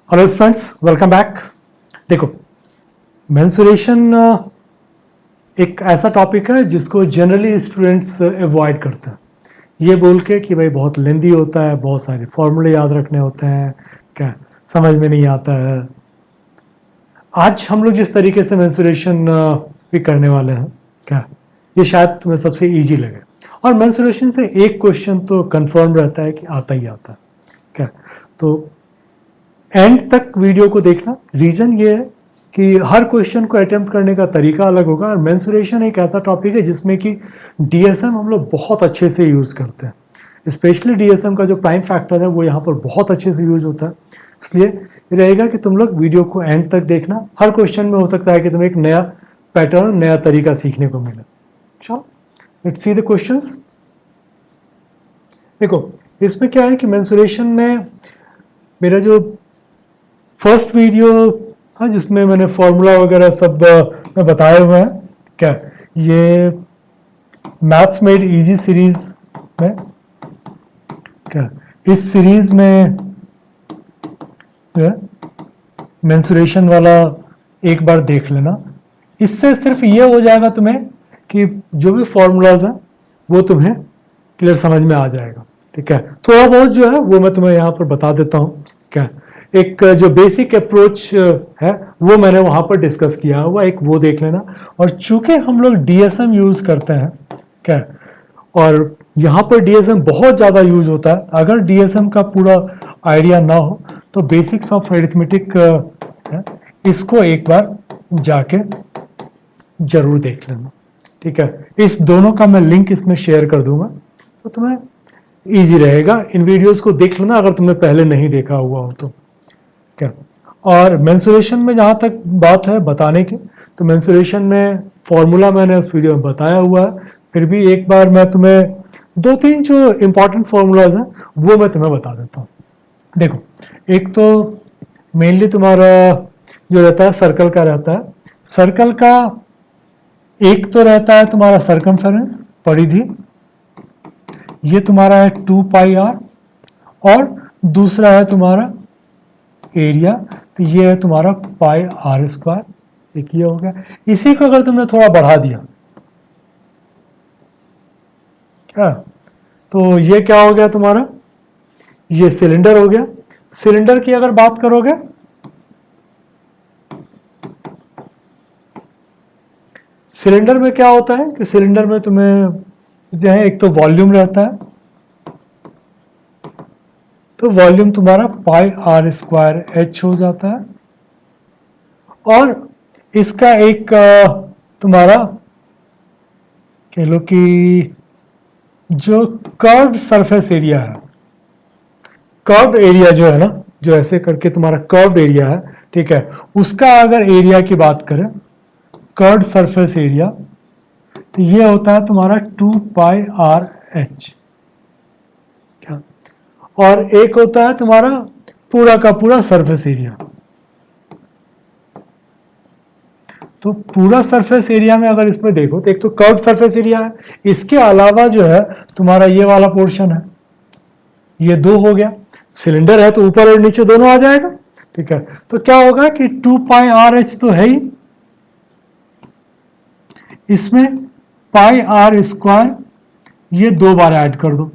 Hello friends, welcome back. देखो, mensuration एक ऐसा टॉपिक है जिसको जनरली स्टूडेंट्स अवॉइड करते हैं, ये बोल के कि भाई बहुत लेंदी होता है, बहुत सारे फॉर्मूले याद रखने होते हैं, क्या समझ में नहीं आता है। आज हम लोग जिस तरीके से मेंसुरेशन भी करने वाले हैं, क्या ये शायद तुम्हें सबसे इजी लगे। और मेंसुरेशन से एक क्वेश्चन तो कंफर्म रहता है कि आता ही आता है, क्या तो एंड तक वीडियो को देखना। रीजन ये है कि हर क्वेश्चन को अटेम्प्ट करने का तरीका अलग होगा, और मेंसुरेशन एक ऐसा टॉपिक है जिसमें कि डीएसएम हम लोग बहुत अच्छे से यूज़ करते हैं। स्पेशली डीएसएम का जो प्राइम फैक्टर है वो यहाँ पर बहुत अच्छे से यूज होता है। इसलिए ये रहेगा कि तुम लोग वीडियो को एंड तक देखना। हर क्वेश्चन में हो सकता है कि तुम्हें एक नया पैटर्न, नया तरीका सीखने को मिले। चलो लेट्स सी द क्वेश्चंस। देखो, इसमें क्या है कि मेंसुरेशन में मेरा जो फर्स्ट वीडियो, हाँ, जिसमें मैंने फॉर्मूला वगैरह सब मैं बताए हुए हैं, क्या ये मैथ्स मेड इजी सीरीज में, क्या इस सीरीज में मेंसुरेशन वाला एक बार देख लेना। इससे सिर्फ ये हो जाएगा तुम्हें कि जो भी फॉर्मूलाज हैं वो तुम्हें क्लियर समझ में आ जाएगा। ठीक है, थोड़ा बहुत जो है वो मैं तुम्हें यहाँ पर बता देता हूँ। क्या एक जो बेसिक अप्रोच है वो मैंने वहां पर डिस्कस किया हुआ, एक वो देख लेना। और चूंकि हम लोग डीएसएम यूज करते हैं, क्या और यहाँ पर डीएसएम बहुत ज़्यादा यूज होता है। अगर डीएसएम का पूरा आइडिया ना हो तो बेसिक्स ऑफ अरिथमेटिक इसको एक बार जाके जरूर देख लेना। ठीक है, इस दोनों का मैं लिंक इसमें शेयर कर दूंगा तो तुम्हें इजी रहेगा। इन वीडियोस को देख लेना अगर तुमने पहले नहीं देखा हुआ हो तो। क्या और मेंसुरेशन में जहाँ तक बात है बताने की, तो मेंसुरेशन में फॉर्मूला मैंने उस वीडियो में बताया हुआ है। फिर भी एक बार मैं तुम्हें दो तीन जो इंपॉर्टेंट फॉर्मूलाज हैं वो मैं तुम्हें बता देता हूँ। देखो, एक तो मेनली तुम्हारा जो रहता है सर्कल का रहता है। सर्कल का एक तो रहता है तुम्हारा सर्कमफेरेंस, परिधि, ये तुम्हारा है 2 पाई आर, और दूसरा है तुम्हारा एरिया, तो ये है तुम्हारा पाई आर स्क्वायर। एक ये हो गया। इसी को अगर तुमने थोड़ा बढ़ा दिया, क्या तो ये क्या हो गया तुम्हारा, ये सिलेंडर हो गया। सिलेंडर की अगर बात करोगे, सिलेंडर में क्या होता है कि सिलेंडर में तुम्हें जो है एक तो वॉल्यूम रहता है, तो वॉल्यूम तुम्हारा पाई आर स्क्वायर एच हो जाता है। और इसका एक तुम्हारा कह लो कि जो कर्व्ड सरफेस एरिया है, कर्व्ड एरिया जो है ना, जो ऐसे करके तुम्हारा कर्व्ड एरिया है, ठीक है, उसका अगर एरिया की बात करें, कर्व्ड सरफेस एरिया, तो ये होता है तुम्हारा 2 पाई आर एच। और एक होता है तुम्हारा पूरा का पूरा सरफेस एरिया। तो पूरा सरफेस एरिया में अगर इसमें देखो तो एक तो कर्व्ड सरफेस एरिया है, इसके अलावा जो है तुम्हारा ये वाला पोर्शन है, ये दो हो गया। सिलेंडर है तो ऊपर और नीचे दोनों आ जाएगा। ठीक है, तो क्या होगा कि 2 पाई आर एच तो है ही, इसमें पाई आर स्क्वायर ये दो बार ऐड कर दो,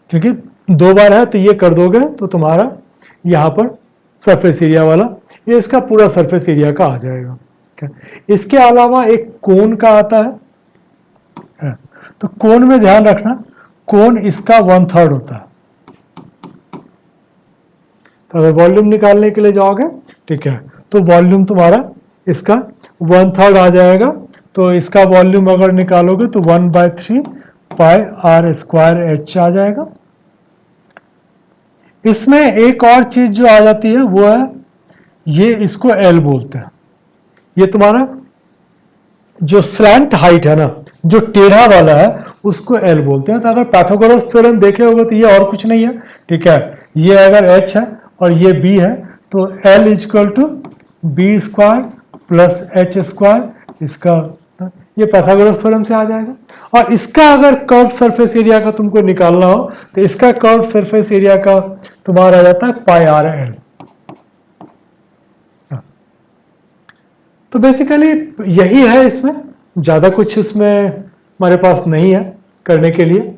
क्योंकि दो बार है तो ये कर दोगे तो तुम्हारा यहां पर सरफेस एरिया वाला, ये इसका पूरा सरफेस एरिया का आ जाएगा। इसके अलावा एक कोन का आता है, तो कोन में ध्यान रखना, कोन इसका 1/3 होता है। तो अगर वॉल्यूम निकालने के लिए जाओगे, ठीक है, तो वॉल्यूम तुम्हारा इसका 1/3 आ जाएगा। तो इसका वॉल्यूम अगर निकालोगे तो 1/3 पाई आर स्क्वायर एच आ जाएगा। इसमें एक और चीज जो आ जाती है वो है, ये इसको एल बोलते हैं। ये तुम्हारा जो स्लैंट हाइट है ना, जो टेढ़ा वाला है, उसको एल बोलते हैं। तो अगर पाइथागोरस थ्योरम देखे होगे तो ये और कुछ नहीं है। ठीक है, ये अगर एच है और ये बी है, तो L equal to B square plus H square, इसका ये पाइथागोरस थ्योरम से आ जाएगा। और इसका अगर कर्व सरफेस एरिया का तुमको निकालना हो तो इसका कर्व सरफेस एरिया का तुम्हारा आ जाता है पाई आर एल। तो बेसिकली यही है, इसमें ज्यादा कुछ इसमें हमारे पास नहीं है करने के लिए।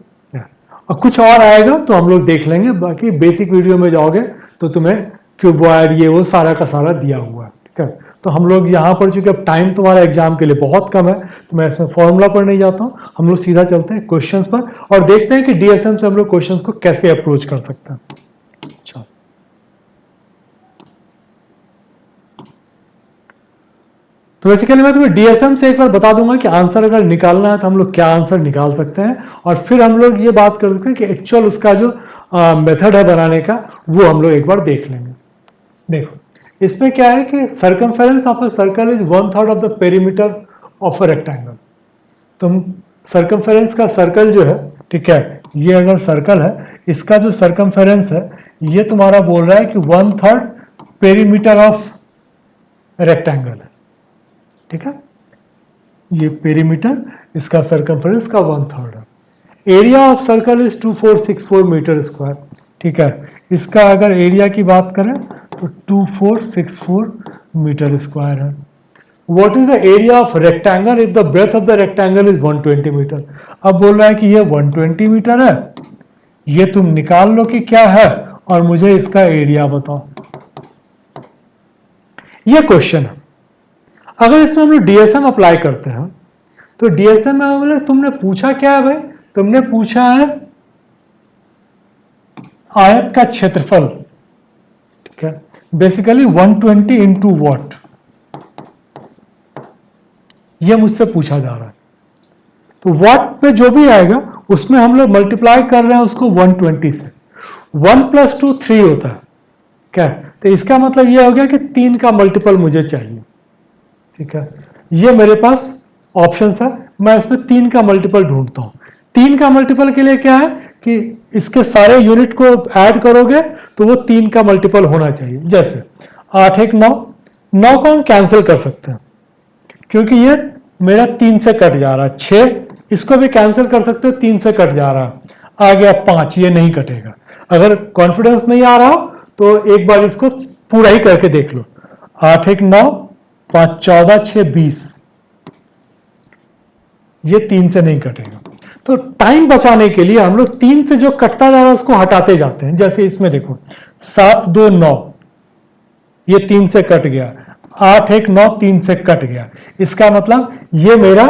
और कुछ और आएगा तो हम लोग देख लेंगे, बाकी बेसिक वीडियो में जाओगे तो तुम्हें क्यूबॉइड ये वो सारा का सारा दिया हुआ है, ठीक है। तो हम लोग यहाँ पर, चूंकि अब टाइम तुम्हारा एग्जाम के लिए बहुत कम है, तो मैं इसमें फॉर्मूला पर नहीं जाता हूँ, हम लोग सीधा चलते हैं क्वेश्चंस पर और देखते हैं कि डीएसएम से हम लोग क्वेश्चंस को कैसे अप्रोच कर सकते हैं। चलो, तो बेसिकली मैं तुम्हें डीएसएम से एक बार बता दूंगा कि आंसर अगर निकालना है तो हम लोग क्या आंसर निकाल सकते हैं, और फिर हम लोग ये बात कर सकते हैं कि एक्चुअल उसका जो मेथड है बनाने का वो हम लोग एक बार देख लेंगे। देखो, इसमें क्या है कि circumference of a circle is 1/3 of the perimeter of a rectangle. तुम सर्कमफेरेंस का सर्कल जो है, ठीक है, ये अगर सर्कल है, इसका जो सर्कमफेरेंस है ये तुम्हारा बोल रहा है कि 1/3 पेरीमीटर ऑफ रेक्टेंगल है, ठीक है। ये पेरीमीटर, इसका सर्कमफेरेंस का 1/3 है। Area of circle is 2464 metre square, ठीक है। इसका अगर एरिया की बात करें तो 2464 मीटर स्क्वायर है। What is the area of rectangle if the breadth of the rectangle is 120 metre. अब बोल रहा है कि ये 120 मीटर है, ये तुम निकाल लो कि क्या है और मुझे इसका एरिया बताओ। ये क्वेश्चन है। अगर इसमें हम लोग डीएसएम अप्लाई करते हैं तो डीएसएम में बोले तुमने पूछा क्या है भाई, तुमने पूछा है आयत का क्षेत्रफल, ठीक है, बेसिकली 120 इंटू वॉट, ये मुझसे पूछा जा रहा है। तो वॉट पे जो भी आएगा उसमें हम लोग मल्टीप्लाई कर रहे हैं उसको 120 से। 1 + 2 3 होता है, क्या, तो इसका मतलब ये हो गया कि 3 का मल्टीपल मुझे चाहिए, ठीक है। ये मेरे पास ऑप्शंस है, मैं इसमें 3 का मल्टीपल ढूंढता हूं। 3 का मल्टीपल के लिए क्या है कि इसके सारे यूनिट को ऐड करोगे तो वो 3 का मल्टीपल होना चाहिए। जैसे 8 1 9, 9 को हम कैंसिल कर सकते हैं क्योंकि ये मेरा 3 से कट जा रहा है। 6 इसको भी कैंसिल कर सकते हो, 3 से कट जा रहा है। आ गया 5, ये नहीं कटेगा। अगर कॉन्फिडेंस नहीं आ रहा हो तो एक बार इसको पूरा ही करके देख लो। 8 1 9, 5 14, 6 20, ये 3 से नहीं कटेगा। तो टाइम बचाने के लिए हम लोग 3 से जो कटता जा रहा है उसको हटाते जाते हैं। जैसे इसमें देखो 7 2 9, ये 3 से कट गया। 8 1 9, 3 से कट गया। इसका मतलब ये मेरा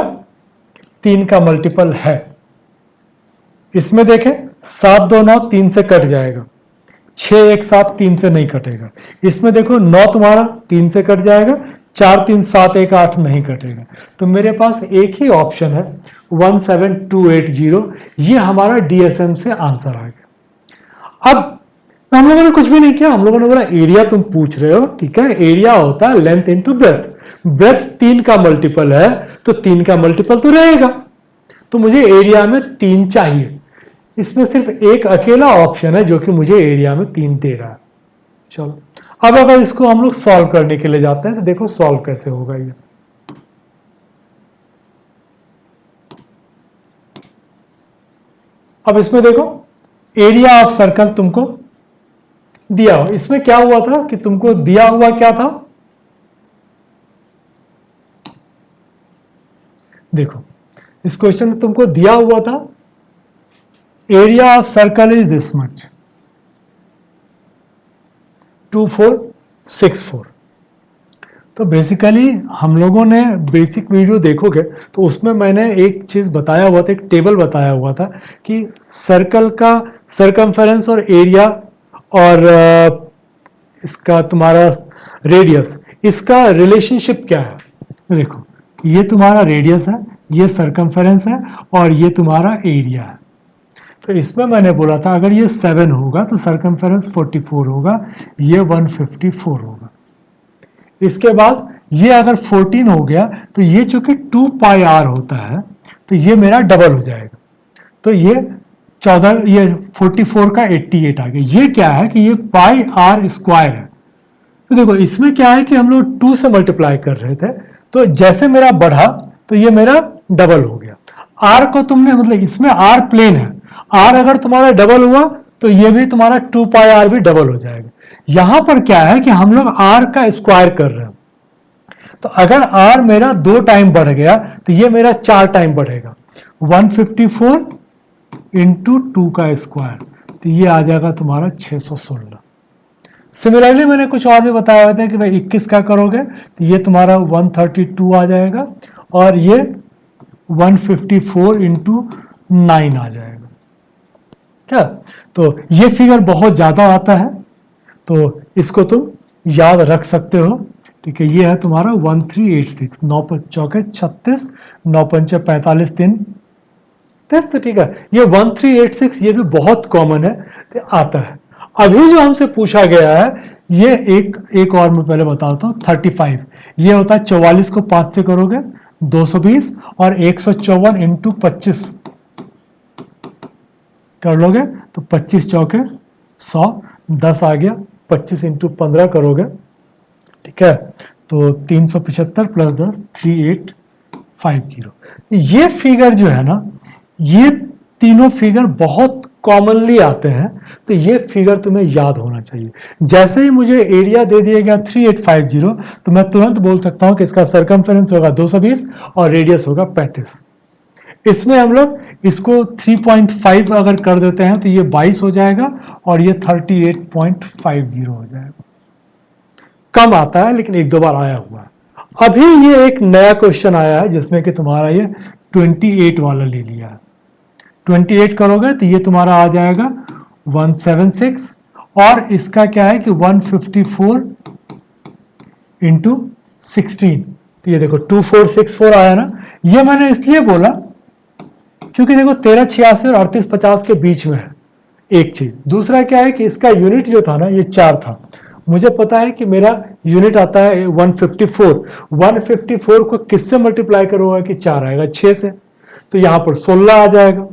3 का मल्टीपल है। इसमें देखें 7 2 9, 3 से कट जाएगा। 6 1 7, 3 से नहीं कटेगा। इसमें देखो 9 तुम्हारा 3 से कट जाएगा। 4 3 7 1 8 नहीं कटेगा। तो मेरे पास एक ही ऑप्शन है 17280, ये हमारा डीएसएम से आंसर आ गया। अब हम लोगों ने कुछ भी नहीं किया, हम लोगों ने बोला एरिया तुम पूछ रहे हो, ठीक है, एरिया होता है लेंथ इंटू ब्रेथ। ब्रेथ 3 का मल्टीपल है तो 3 का मल्टीपल तो रहेगा, तो मुझे एरिया में 3 चाहिए। इसमें सिर्फ एक अकेला ऑप्शन है जो कि मुझे एरिया में 3 दे रहा है। चलो, अब अगर इसको हम लोग सॉल्व करने के लिए जाते हैं तो देखो सॉल्व कैसे होगा ये। अब इसमें देखो एरिया ऑफ सर्कल तुमको दिया हो। इसमें क्या हुआ था कि तुमको दिया हुआ क्या था, देखो इस क्वेश्चन में तुमको दिया हुआ था area of circle is this much, 2464। तो बेसिकली हम लोगों ने बेसिक वीडियो देखोगे तो उसमें मैंने एक चीज बताया हुआ था, एक टेबल बताया हुआ था कि सर्कल का सर्कमफेरेंस और एरिया और इसका तुम्हारा रेडियस, इसका रिलेशनशिप क्या है। देखो ये तुम्हारा रेडियस है, ये सर्कमफेरेंस है और ये तुम्हारा एरिया है। तो इसमें मैंने बोला था अगर ये 7 होगा तो सर्कमफेरेंस 44 होगा, ये 154 होगा। इसके बाद ये अगर 14 हो गया तो ये चूंकि 2 पाई आर होता है तो ये मेरा डबल हो जाएगा। तो ये 14, ये 44 का 88 आ गया। ये क्या है कि ये पाई आर स्क्वायर है। तो देखो इसमें क्या है कि हम लोग 2 से मल्टीप्लाई कर रहे थे, तो जैसे मेरा बढ़ा तो ये मेरा डबल हो गया। आर को तुमने मतलब इसमें आर प्लेन है, आर अगर तुम्हारा डबल हुआ तो ये भी तुम्हारा 2 पाई आर भी डबल हो जाएगा। यहां पर क्या है कि हम लोग आर का स्क्वायर कर रहे हैं, तो अगर आर मेरा 2 टाइम बढ़ गया तो ये मेरा 4 टाइम बढ़ेगा। 154 इंटू 2 का स्क्वायर, तो ये आ जाएगा तुम्हारा 616। सिमिलरली मैंने कुछ और भी बताया हुआ था कि भाई 21 का करोगे तो ये तुम्हारा 132 आ जाएगा, और ये 154 इंटू 9 आ जाएगा। क्या, तो ये फिगर बहुत ज्यादा आता है, तो इसको तुम याद रख सकते हो। ठीक है, ये है तुम्हारा 1386, 9 चौके 36, 9 पंचे 45, 3 10। तो ठीक है, ये 1386 ये भी बहुत कॉमन है, तो आता है। अभी जो हमसे पूछा गया है ये एक और मैं पहले बताता हूँ, 35। ये होता है 44 को 5 से करोगे 220, और 154 इंटू 25 कर लोगे तो 25 चौके 100, 10 आ गया। 25 इंटू 15 करोगे, ठीक है, तो 375 प्लस 10 3850। ये फिगर जो है ना, ये तीनों फिगर बहुत कॉमनली आते हैं, तो ये फिगर तुम्हें याद होना चाहिए। जैसे ही मुझे एरिया दे दिया गया 3850, तो मैं तुरंत बोल सकता हूं कि इसका सरकमफेरेंस होगा 220 और रेडियस होगा 35। इसमें हम लोग इसको 3.5 अगर कर देते हैं तो ये 22 हो जाएगा, और ये 38.50 हो जाएगा। कम आता है लेकिन एक दो बार आया हुआ है। अभी ये एक नया क्वेश्चन आया है जिसमें कि तुम्हारा ये 28 वाला ले लिया है। 28 करोगे तो ये तुम्हारा आ जाएगा 176, और इसका क्या है कि 154 इंटू 16, तो ये देखो 2464 आया ना। ये मैंने इसलिए बोला क्योंकि देखो 1386 और 3850 के बीच में है, एक चीज। दूसरा क्या है कि इसका यूनिट जो था ना ये 4 था। मुझे पता है कि मेरा यूनिट आता है 154। 154 को किससे मल्टीप्लाई करूंगा कि 4 आएगा, 6 से, तो यहां पर 16 आ जाएगा।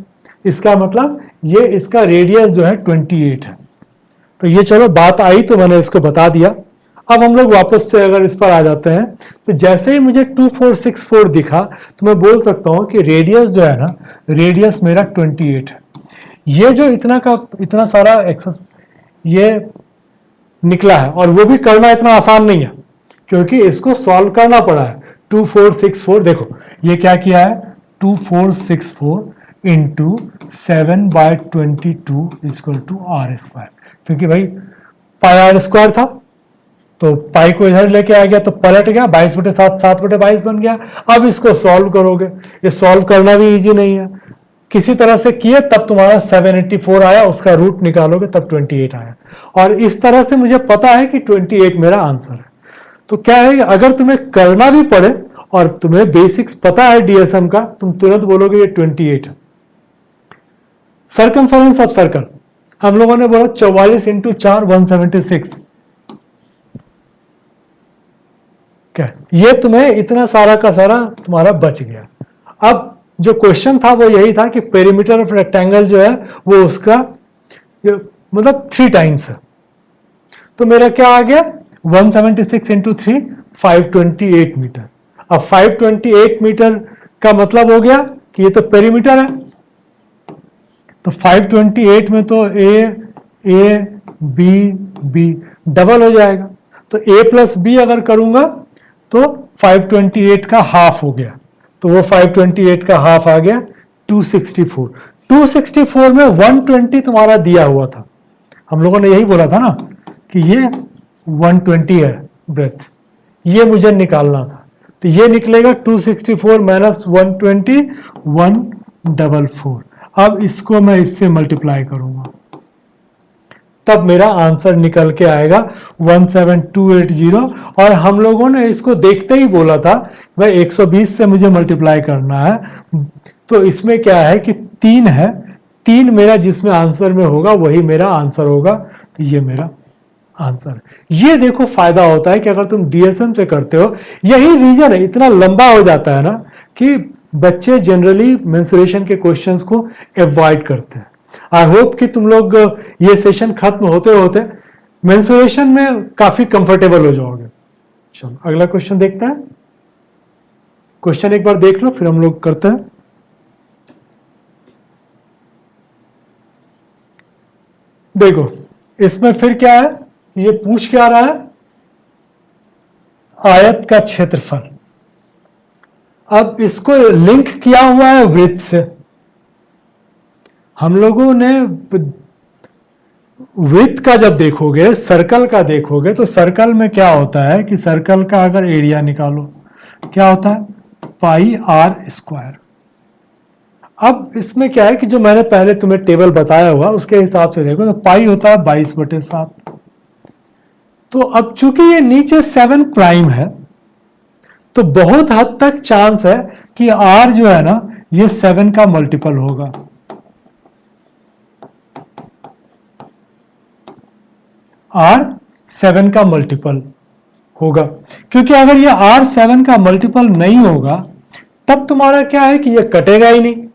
इसका मतलब ये इसका रेडियस जो है 28 है। तो ये चलो बात आई तो मैंने इसको बता दिया। अब हम लोग वापस से अगर इस पर आ जाते हैं, तो जैसे ही मुझे 2464 दिखा तो मैं बोल सकता हूं कि रेडियस जो है ना, रेडियस मेरा 28 है। ये जो इतना सारा एक्सेस ये निकला है, और वो भी करना इतना आसान नहीं है क्योंकि इसको सॉल्व करना पड़ा है। 2464 देखो ये क्या किया है, 2464 into 7/22 equal to R square, क्योंकि भाई पाई आर स्क्वायर था तो पाई को इधर लेके आ गया तो पलट गया, 22/7 7/22 बन गया। अब इसको सॉल्व करोगे, ये सॉल्व करना भी इजी नहीं है, किसी तरह से किए तब तुम्हारा 784 आया, उसका रूट निकालोगे तब 28 आया, और इस तरह से मुझे पता है कि 28 मेरा आंसर है। तो क्या है कि अगर तुम्हें करना भी पड़े और तुम्हें बेसिक्स पता है डीएसएम का, तुम तुरंत बोलोगे ये 28 है। सरकमफेरेंस ऑफ सर्कल हम लोगों ने बोला 44 इंटू 4 176। क्या ये तुम्हें इतना सारा का सारा तुम्हारा बच गया। अब जो क्वेश्चन था वो यही था कि पेरीमीटर ऑफ रेक्टेंगल जो है वो उसका मतलब 3 टाइम्स है, तो मेरा क्या आ गया 176 इंटू 3 528 मीटर। अब 528 मीटर का मतलब हो गया कि ये तो पेरीमीटर है, तो 528 में तो ए बी बी डबल हो जाएगा, तो ए प्लस बी अगर करूंगा तो 528 का हाफ हो गया, तो वो 528 का हाफ आ गया 264। 264 में 120 तुम्हारा दिया हुआ था, हम लोगों ने यही बोला था ना कि ये 120 है ब्रेथ, ये मुझे निकालना था, तो ये निकलेगा 264 माइनस 120 144। अब इसको मैं इससे मल्टीप्लाई करूंगा तब मेरा आंसर निकल के आएगा 17280। और हम लोगों ने इसको देखते ही बोला था भाई 120 से मुझे मल्टीप्लाई करना है, तो इसमें क्या है कि 3 है, 3 मेरा जिसमें आंसर में होगा वही मेरा आंसर होगा, तो ये मेरा आंसर। ये देखो फायदा होता है कि अगर तुम डीएसएम से करते हो, यही रीजन है इतना लंबा हो जाता है ना कि बच्चे जनरली मेंसुरेशन के क्वेश्चंस को अवॉइड करते हैं। आई होप कि तुम लोग ये सेशन खत्म होते होते मेंसुरेशन में काफी कंफर्टेबल हो जाओगे। चलो अगला क्वेश्चन देखते हैं। क्वेश्चन एक बार देख लो, फिर हम लोग करते हैं। देखो इसमें फिर क्या है, ये पूछ क्या रहा है, आयत का क्षेत्रफल। अब इसको लिंक किया हुआ है वृत्त से। हम लोगों ने वृत्त का जब देखोगे, सर्कल का देखोगे, तो सर्कल में क्या होता है कि सर्कल का अगर एरिया निकालो, क्या होता है, पाई आर स्क्वायर। अब इसमें क्या है कि जो मैंने पहले तुम्हें टेबल बताया हुआ उसके हिसाब से देखो, तो पाई होता है 22/7। तो अब चूंकि ये नीचे 7 प्राइम है, तो बहुत हद तक चांस है कि आर जो है ना, ये 7 का मल्टीपल होगा। आर 7 का मल्टीपल होगा, क्योंकि अगर ये आर 7 का मल्टीपल नहीं होगा, तब तुम्हारा क्या है कि ये कटेगा ही नहीं।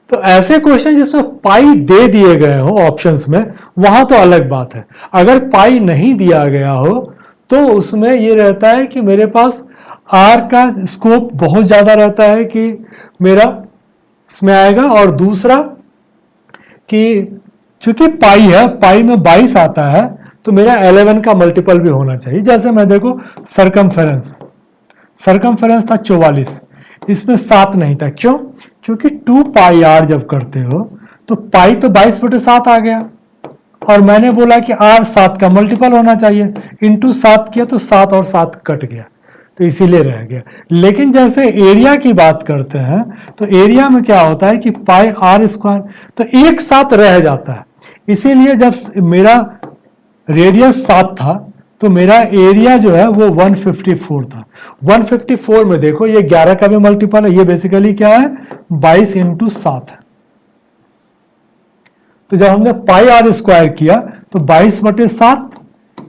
तो ऐसे क्वेश्चन जिसमें पाई दे दिए गए हो ऑप्शंस में, वहां तो अलग बात है। अगर पाई नहीं दिया गया हो तो उसमें ये रहता है कि मेरे पास आर का स्कोप बहुत ज्यादा रहता है कि मेरा इसमें आएगा। और दूसरा कि चूंकि पाई है, पाई में 22 आता है, तो मेरा 11 का मल्टीपल भी होना चाहिए। जैसे मैं देखो सरकमफेरेंस, सरकमफेरेंस था 44, इसमें 7 नहीं था। क्यों? क्योंकि 2 पाई आर जब करते हो तो पाई तो 22/7 आ गया, और मैंने बोला कि आर 7 का मल्टीपल होना चाहिए, इंटू 7 किया तो 7 और 7 कट गया, तो इसीलिए रह गया। लेकिन जैसे एरिया की बात करते हैं, तो एरिया में क्या होता है कि पाई आर स्क्वायर, तो एक साथ रह जाता है। इसीलिए जब मेरा रेडियस 7 था, तो मेरा एरिया जो है वो 154 था। 154 में देखो ये 11 का भी मल्टीपल है, ये बेसिकली क्या है, 22/7 है। तो जब हमने पाई आर स्क्वायर किया तो 22/7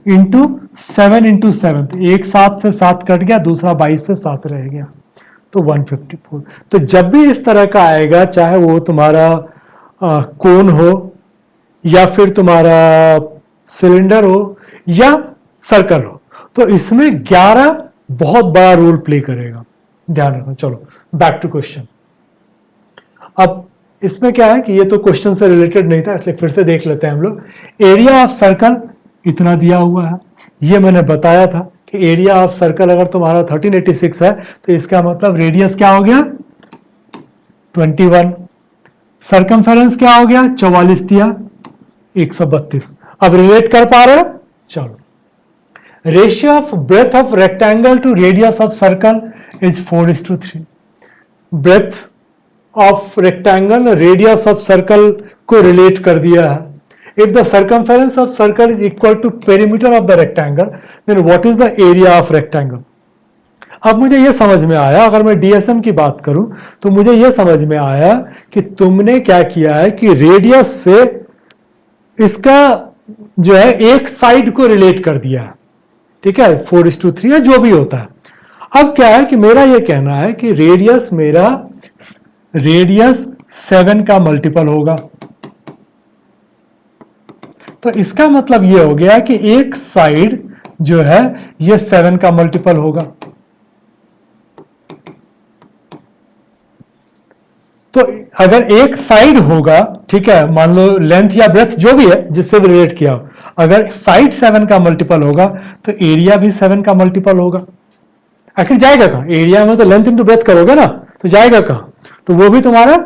इंटू 7 तो एक 7 से 7 कट गया, दूसरा 22 से 7 रह गया, तो 154। तो जब भी इस तरह का आएगा, चाहे वो तुम्हारा कोन हो, या फिर तुम्हारा सिलेंडर हो, या सर्कल हो, तो इसमें 11 बहुत बड़ा रोल प्ले करेगा, ध्यान रखना। चलो बैक टू क्वेश्चन। अब इसमें क्या है कि ये तो क्वेश्चन से रिलेटेड नहीं था, इसलिए फिर से देख लेते हैं हम लोग। एरिया ऑफ सर्कल इतना दिया हुआ है, ये मैंने बताया था कि एरिया ऑफ सर्कल अगर तुम्हारा 1386 है, तो इसका मतलब रेडियस क्या हो गया, 21। सर्कमफेरेंस क्या हो गया, 44 दिया, 132। अब रिलेट कर पा रहे हो? चलो, ratio of breadth of rectangle to radius of circle is 4:3। Breadth of rectangle radius of circle को रिलेट कर दिया है। If the circumference of circle is equal to perimeter of the rectangle, then what is the area of rectangle. अब मुझे यह समझ में आया, अगर मैं डीएसएम की बात करूं तो मुझे यह समझ में आया कि तुमने क्या किया है कि रेडियस से इसका जो है एक साइड को रिलेट कर दिया है, ठीक है, 4:3 या जो भी होता है। अब क्या है कि मेरा यह कहना है कि रेडियस मेरा रेडियस 7 का मल्टीपल होगा। तो इसका मतलब यह हो गया कि एक साइड जो है यह 7 का मल्टीपल होगा। तो अगर एक साइड होगा, ठीक है, मान लो लेंथ या ब्रेथ जो भी है जिससे भी रिलेट किया हो, अगर साइड 7 का मल्टीपल होगा तो एरिया भी 7 का मल्टीपल होगा। आखिर जाएगा कहां, एरिया में तो लेंथ इंटू ब्रेथ करोगे ना, तो जाएगा कहां, तो वो भी तुम्हारा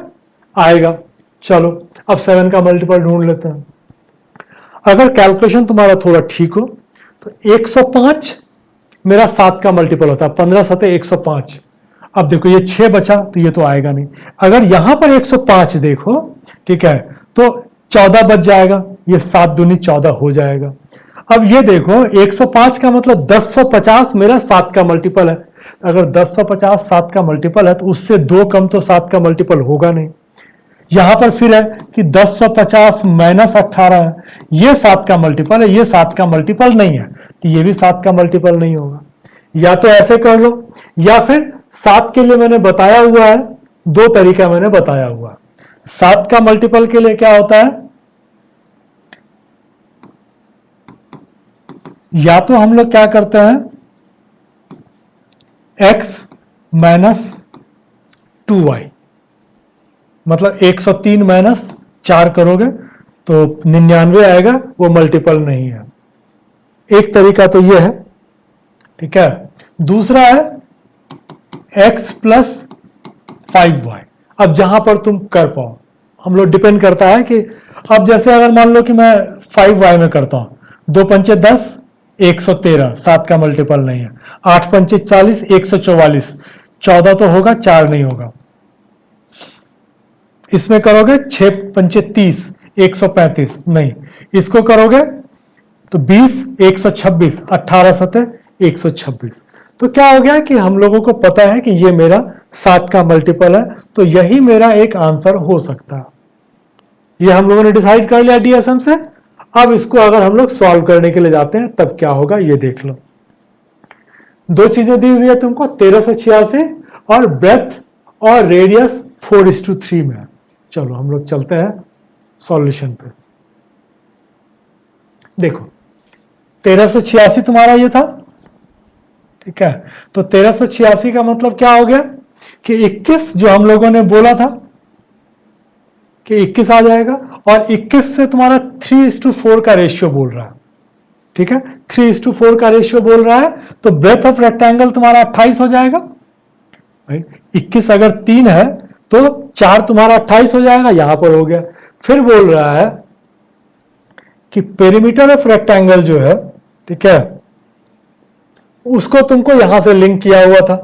आएगा। चलो अब 7 का मल्टीपल ढूंढ लेते हैं। अगर कैलकुलेशन तुम्हारा थोड़ा ठीक हो तो 105 मेरा 7 का मल्टीपल होता है, 15×7 105। अब देखो ये 6 बचा, तो ये तो आएगा नहीं। अगर यहां पर 105 देखो, ठीक है, तो 14 बच जाएगा, ये 7×2 14 हो जाएगा। अब ये देखो 105 का मतलब 1050 मेरा 7 का मल्टीपल है। अगर 1050 7 का मल्टीपल है तो उससे 2 कम तो 7 का मल्टीपल होगा नहीं। यहां पर फिर है कि 1050 - 18 है, ये 7 का मल्टीपल है, ये 7 का मल्टीपल नहीं है, तो ये भी 7 का मल्टीपल नहीं होगा। या तो ऐसे कर लो, या फिर 7 के लिए मैंने बताया हुआ है, 2 तरीका मैंने बताया हुआ है। 7 का मल्टीपल के लिए क्या होता है, या तो हम लोग क्या करते हैं, x -2y, मतलब 103 माइनस 4 करोगे तो 99 आएगा, वो मल्टीपल नहीं है। एक तरीका तो ये है, ठीक है। दूसरा है x प्लस 5y। अब जहां पर तुम कर पाओ, हम लोग डिपेंड करता है कि अब जैसे अगर मान लो कि मैं 5y में करता हूं, 2 पंचे 10, 113, 7 का मल्टीपल नहीं है। 8 पंचे 40, 144, 14 तो होगा, 4 नहीं होगा। इसमें करोगे 6 पंचे 30, 135 नहीं। इसको करोगे तो 20, 126, 18 सतह 126। तो क्या हो गया कि हम लोगों को पता है कि ये मेरा 7 का मल्टीपल है, तो यही मेरा एक आंसर हो सकता है। ये हम लोगों ने डिसाइड कर लिया डीएसएम से। अब इसको अगर हम लोग सॉल्व करने के लिए जाते हैं तब क्या होगा ये देख लो। दो चीजें दी हुई है तुमको, 1386 और ब्रेथ और रेडियस 4:3 में। चलो हम लोग चलते हैं सॉल्यूशन पे। देखो 1386 तुम्हारा ये था, ठीक है। तो 1386 का मतलब क्या हो गया कि 21 जो हम लोगों ने बोला था कि 21 आ जाएगा, और 21 से तुम्हारा 3:4 का रेशियो बोल रहा है, ठीक है। 3:4 का रेशियो बोल रहा है, तो ब्रेथ ऑफ रेक्टेंगल तुम्हारा 28 हो जाएगा। 21 अगर 3 है तो 4 तुम्हारा 28 हो जाएगा, यहां पर हो गया। फिर बोल रहा है कि पेरीमीटर ऑफ रेक्टेंगल जो है, ठीक है, उसको तुमको यहां से लिंक किया हुआ था।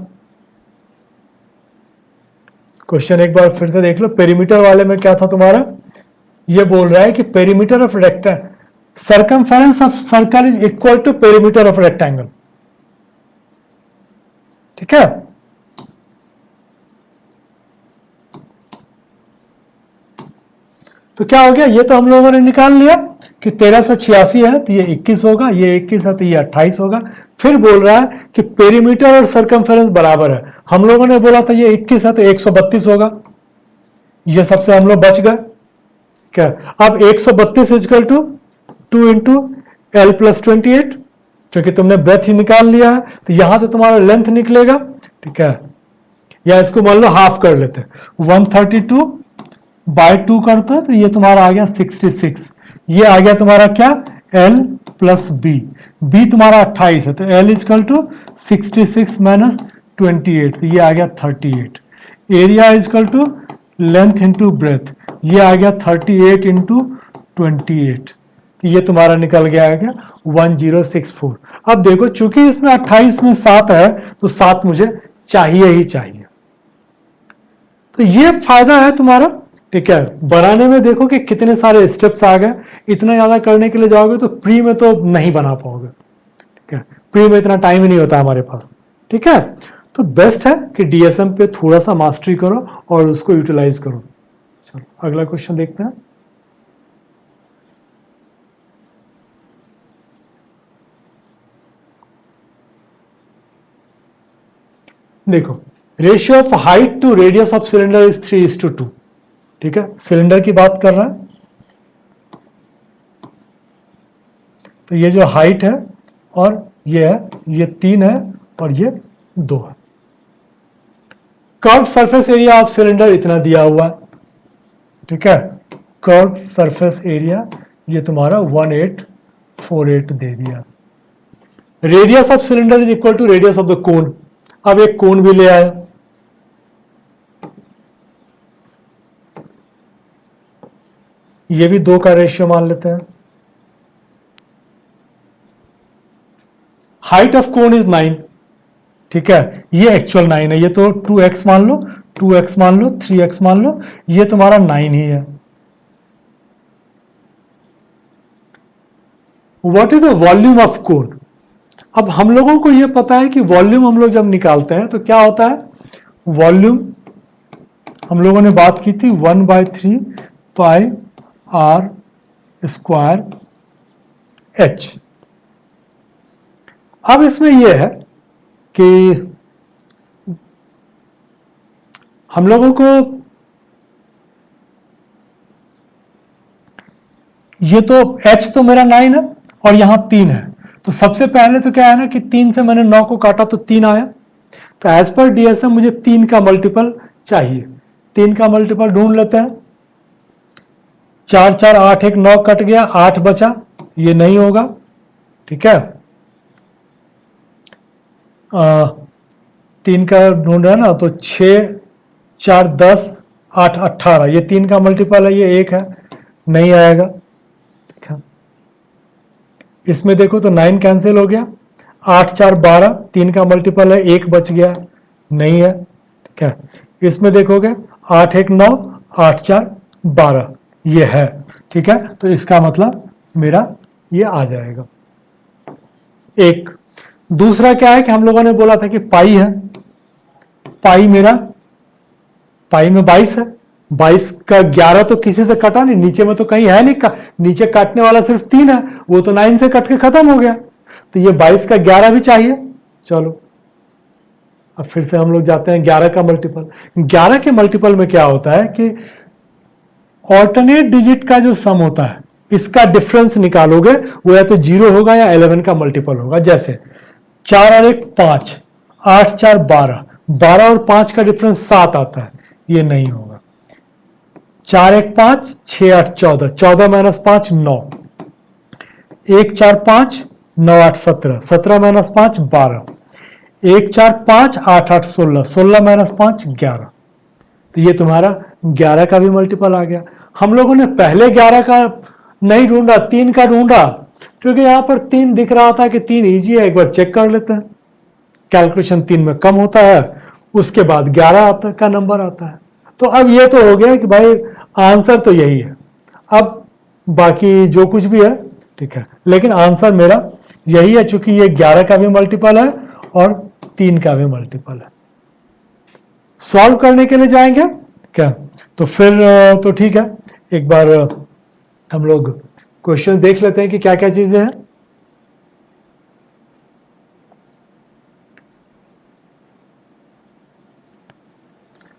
क्वेश्चन एक बार फिर से देख लो। पेरीमीटर वाले में क्या था तुम्हारा, ये बोल रहा है कि perimeter of rectangle, circumference of circle is equal to perimeter of rectangle, ठीक है। तो क्या हो गया, ये तो हम लोगों ने निकाल लिया कि 1386 है तो ये 21 होगा, ये 21 है तो ये 28 होगा। फिर बोल रहा है कि पेरीमीटर और सर्कमफेरेंस बराबर है। हम लोगों ने बोला था ये 21 है तो 132 होगा, ये सबसे हम लोग बच गए। क्या अब 132 is equal to 2 into L plus 28, क्योंकि तुमने ब्रेथ ही निकाल लिया है तो यहां से तुम्हारा लेंथ निकलेगा, ठीक है। या इसको मान लो हाफ कर लेते हैं, 132 बाय 2 करते हैं तो ये तुम्हारा आ गया 66। ये आ गया तुम्हारा क्या, L प्लस बी तुम्हारा 28 है तो L इजकल टू 66 माइनस 28, तो ये आ गया 38। Area is equal to length into breadth, ये आ गया 38 इंटू 28, ये तुम्हारा निकल गया है क्या 1064। अब देखो चूंकि इसमें 28 में 7 है तो 7 मुझे चाहिए ही चाहिए। तो ये फायदा है तुम्हारा, ठीक है। बनाने में देखो कि कितने सारे स्टेप्स आ गए। इतना ज्यादा करने के लिए जाओगे तो प्री में तो नहीं बना पाओगे, ठीक है। प्री में इतना टाइम ही नहीं होता हमारे पास, ठीक है। तो बेस्ट है कि डीएसएम पे थोड़ा सा मास्टरी करो और उसको यूटिलाइज करो। चलो अगला क्वेश्चन देखते हैं। देखो ratio of height to radius of cylinder is 3:2, ठीक है। सिलेंडर की बात कर रहा है, तो ये जो हाइट है और ये है, ये 3 है और ये 2 है। Curve surface area of cylinder इतना दिया हुआ है, ठीक है। कर्व सरफेस एरिया ये तुम्हारा 1848 दे दिया। Radius of cylinder is equal to radius of the cone. अब एक कोन भी ले आया, ये भी 2 का रेशियो मान लेते हैं। हाइट ऑफ कोन इज 9, ठीक है। ये एक्चुअल 9 है, ये तो 2x मान लो, 2x मान लो, 3x मान लो, ये तुम्हारा 9 ही है। What is the volume of cone. अब हम लोगों को यह पता है कि वॉल्यूम हम लोग जब निकालते हैं तो क्या होता है, वॉल्यूम हम लोगों ने बात की थी 1/3 पाई आर स्क्वायर एच। अब इसमें यह है कि हम लोगों को ये तो h तो मेरा 9 है और यहां 3 है, तो सबसे पहले तो क्या है ना कि 3 से मैंने 9 को काटा तो 3 आया। तो एज पर डीएसएम मुझे 3 का मल्टीपल चाहिए। 3 का मल्टीपल ढूंढ लेते हैं। 4 4 8 1 9 कट गया, 8 बचा, ये नहीं होगा, ठीक है। 3 का ढूंढ रहा है ना, तो 6 4 10 8 18, ये 3 का मल्टीपल है, ये 1 है, नहीं आएगा, ठीक है। इसमें देखो तो 9 कैंसिल हो गया, 8 4 12, 3 का मल्टीपल है, 1 बच गया, नहीं है, ठीक है। इसमें देखोगे 8 1 9 8 4 12, ये है, ठीक है। तो इसका मतलब मेरा ये आ जाएगा। एक दूसरा क्या है कि हम लोगों ने बोला था कि पाई है, पाई मेरा, पाई में 22 है, 22 का 11 तो किसी से कटा नहीं, नीचे में तो कहीं है नहीं, नीचे काटने वाला सिर्फ 3 है, वो तो 9 से कट के खत्म हो गया, तो ये 22 का 11 भी चाहिए। चलो अब फिर से हम लोग जाते हैं 11 का मल्टीपल। 11 के मल्टीपल में क्या होता है कि ऑल्टरनेट डिजिट का जो सम होता है, इसका डिफरेंस निकालोगे, वो या तो 0 होगा या 11 का मल्टीपल होगा। जैसे 4 और 1 5, 8 4 12, 12 और 5 का डिफरेंस 7 आता है, ये नहीं होगा। 4 1 5, 6 8 14, 14 माइनस 5 9, 1 4 5, 9 8 17, 17 माइनस 5 12, 1 4 5 8 8 16, 16 माइनस 5 11, तो ये तुम्हारा 11 का भी मल्टीपल आ गया। हम लोगों ने पहले 11 का नहीं ढूंढा, 3 का ढूंढा, क्योंकि यहां पर 3 दिख रहा था कि 3 इजी है, एक बार चेक कर लेते हैं। कैलकुलेशन 3 में कम होता है, उसके बाद 11 का नंबर आता है। तो अब ये तो हो गया कि भाई आंसर तो यही है, अब बाकी जो कुछ भी है ठीक है, लेकिन आंसर मेरा यही है, चूंकि ये 11 का भी मल्टीपल है और 3 का भी मल्टीपल है। सॉल्व करने के लिए जाएंगे क्या, तो फिर तो ठीक है, एक बार हम लोग क्वेश्चन देख लेते हैं कि क्या क्या चीजें हैं।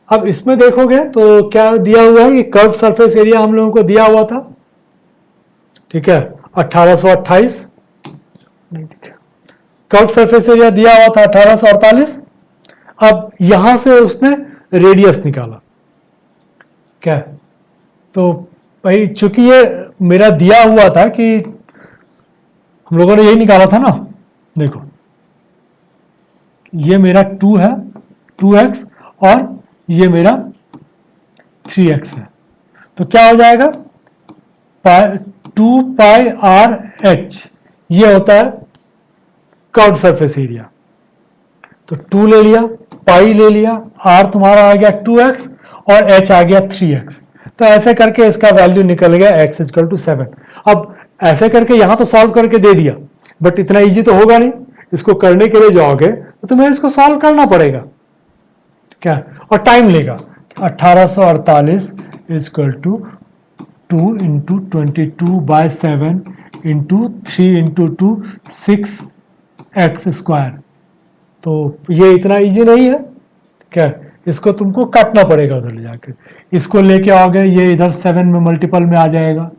अब इसमें देखोगे तो क्या दिया हुआ है कि कर्व सरफेस एरिया हम लोगों को दिया हुआ था, ठीक है, 1828, नहीं दिखा, कर्व सरफेस एरिया दिया हुआ था 1848। अब यहां से उसने रेडियस निकाला, क्या, तो भाई चूंकि ये मेरा दिया हुआ था कि हम लोगों ने यही निकाला था ना, देखो ये मेरा 2 है, 2x, और ये मेरा 3x है, तो क्या हो जाएगा 2 पाई आर एच, ये होता है कर्व सरफेस एरिया। तो 2 ले लिया, पाई ले लिया, r तुम्हारा आ गया 2x और h आ गया 3x, तो ऐसे करके इसका वैल्यू निकल गया x इक्वल टू 7। अब ऐसे करके यहां तो सॉल्व करके दे दिया, बट इतना इजी तो होगा नहीं, इसको करने के लिए जाओगे तो तुम्हें इसको सॉल्व करना पड़ेगा, क्या, और टाइम लेगा। 1848 equal to 2 into 22/7 into 3 into 2 6x square, तो ये इतना इजी नहीं है, क्या, इसको तुमको काटना पड़ेगा उधर ले जाकर, इसको लेके आओगे ये इधर 7 में मल्टीपल में आ जाएगा,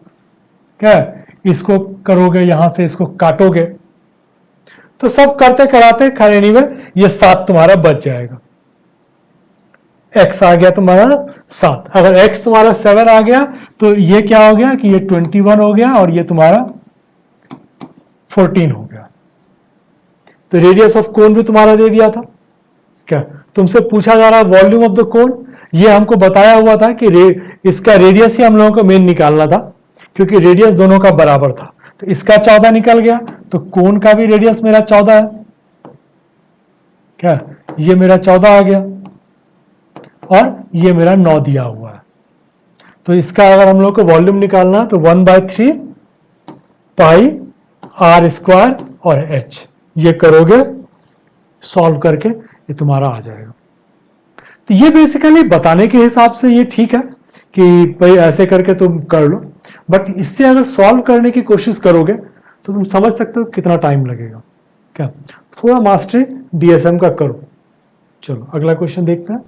क्या, इसको करोगे यहां से इसको काटोगे, तो सब करते कराते खैर एनीवे ये 7 तुम्हारा बच जाएगा। x आ गया तुम्हारा 7, अगर x तुम्हारा 7 आ गया तो ये क्या हो गया कि ये 21 हो गया और ये तुम्हारा 14 हो गया। तो रेडियस ऑफ कोन भी तुम्हारा दे दिया था, क्या, तुमसे पूछा जा रहा है वॉल्यूम ऑफ द कोन, ये हमको बताया हुआ था कि इसका रेडियस ही हम लोगों को मेन निकालना था, क्योंकि रेडियस दोनों का बराबर था, तो इसका 14 निकल गया, तो कोन का भी रेडियस मेरा 14 है, क्या, ये मेरा 14 आ गया और ये मेरा 9 दिया हुआ है। तो इसका अगर हम लोग को वॉल्यूम निकालना है तो 1/3 पाई आर स्क्वायर और h, ये करोगे सॉल्व करके ये तुम्हारा आ जाएगा। तो ये बेसिकली बताने के हिसाब से ये ठीक है कि भाई ऐसे करके तुम कर लो, बट इससे अगर सॉल्व करने की कोशिश करोगे तो तुम समझ सकते हो कितना टाइम लगेगा, क्या, थोड़ा मास्टरी डीएसएम का करो। चलो अगला क्वेश्चन देखते हैं।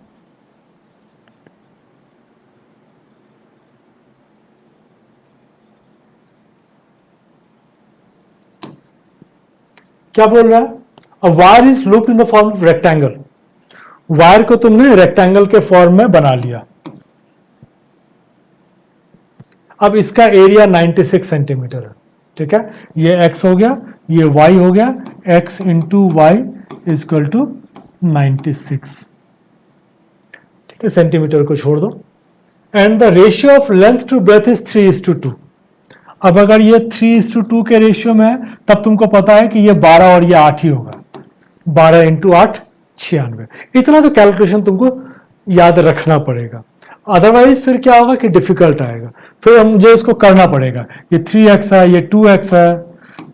क्या बोल रहा है, a wire is looped in the form of rectangle, wire को तुमने रेक्टेंगल के फॉर्म में बना लिया। अब इसका एरिया 96 सेंटीमीटर है, ठीक है। ये x हो गया, ये y हो गया, x into Y is equal to 96, ठीक है। सेंटीमीटर को छोड़ दो। And the ratio of length to breadth is 3:2। अब अगर ये 3:2 के रेशियो में है, तब तुमको पता है कि ये 12 और ये 8 ही होगा। 12 इंटू 8 96। इतना तो कैलकुलेशन तुमको याद रखना पड़ेगा, अदरवाइज फिर क्या होगा कि डिफिकल्ट आएगा। फिर मुझे इसको करना पड़ेगा। ये 3x है, ये 2x है,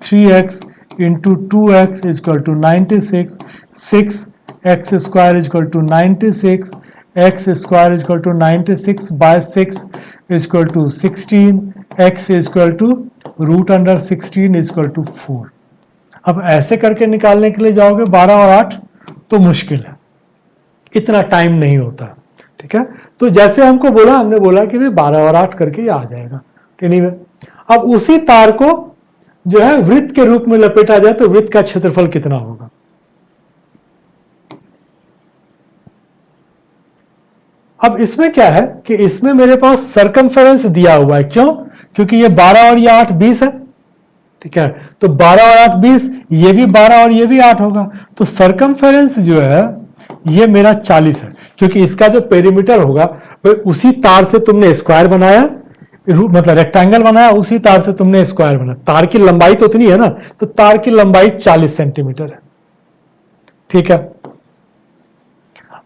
3x into 2x is equal to 96, 6x square equal to 96, x square equal to 96 by 6 is equal to 16, x equal to root under 16 is equal to 4। अब ऐसे करके निकालने के लिए जाओगे 12 और 8 तो मुश्किल है, इतना टाइम नहीं होता, ठीक है। तो जैसे हमको बोला, हमने बोला कि भाई 12 और 8 करके ये आ जाएगा। एनीवे, अब उसी तार को जो है वृत्त के रूप में लपेटा जाए तो वृत्त का क्षेत्रफल कितना होगा। अब इसमें क्या है कि इसमें मेरे पास सरकमफेरेंस दिया हुआ है। क्यों? क्योंकि ये 12 और ये 8 20 है, ठीक है। तो 12 और 8 20, ये भी 12 और ये भी 8 होगा। तो सरकमफेरेंस जो है ये मेरा 40 है, क्योंकि इसका जो पेरीमीटर होगा वो उसी तार से तुमने स्क्वायर बनाया, मतलब रेक्टेंगल बनाया, उसी तार से तुमने स्क्वायर बनाया। तार की लंबाई तो उतनी है ना, तो तार की लंबाई 40 सेंटीमीटर है, ठीक है।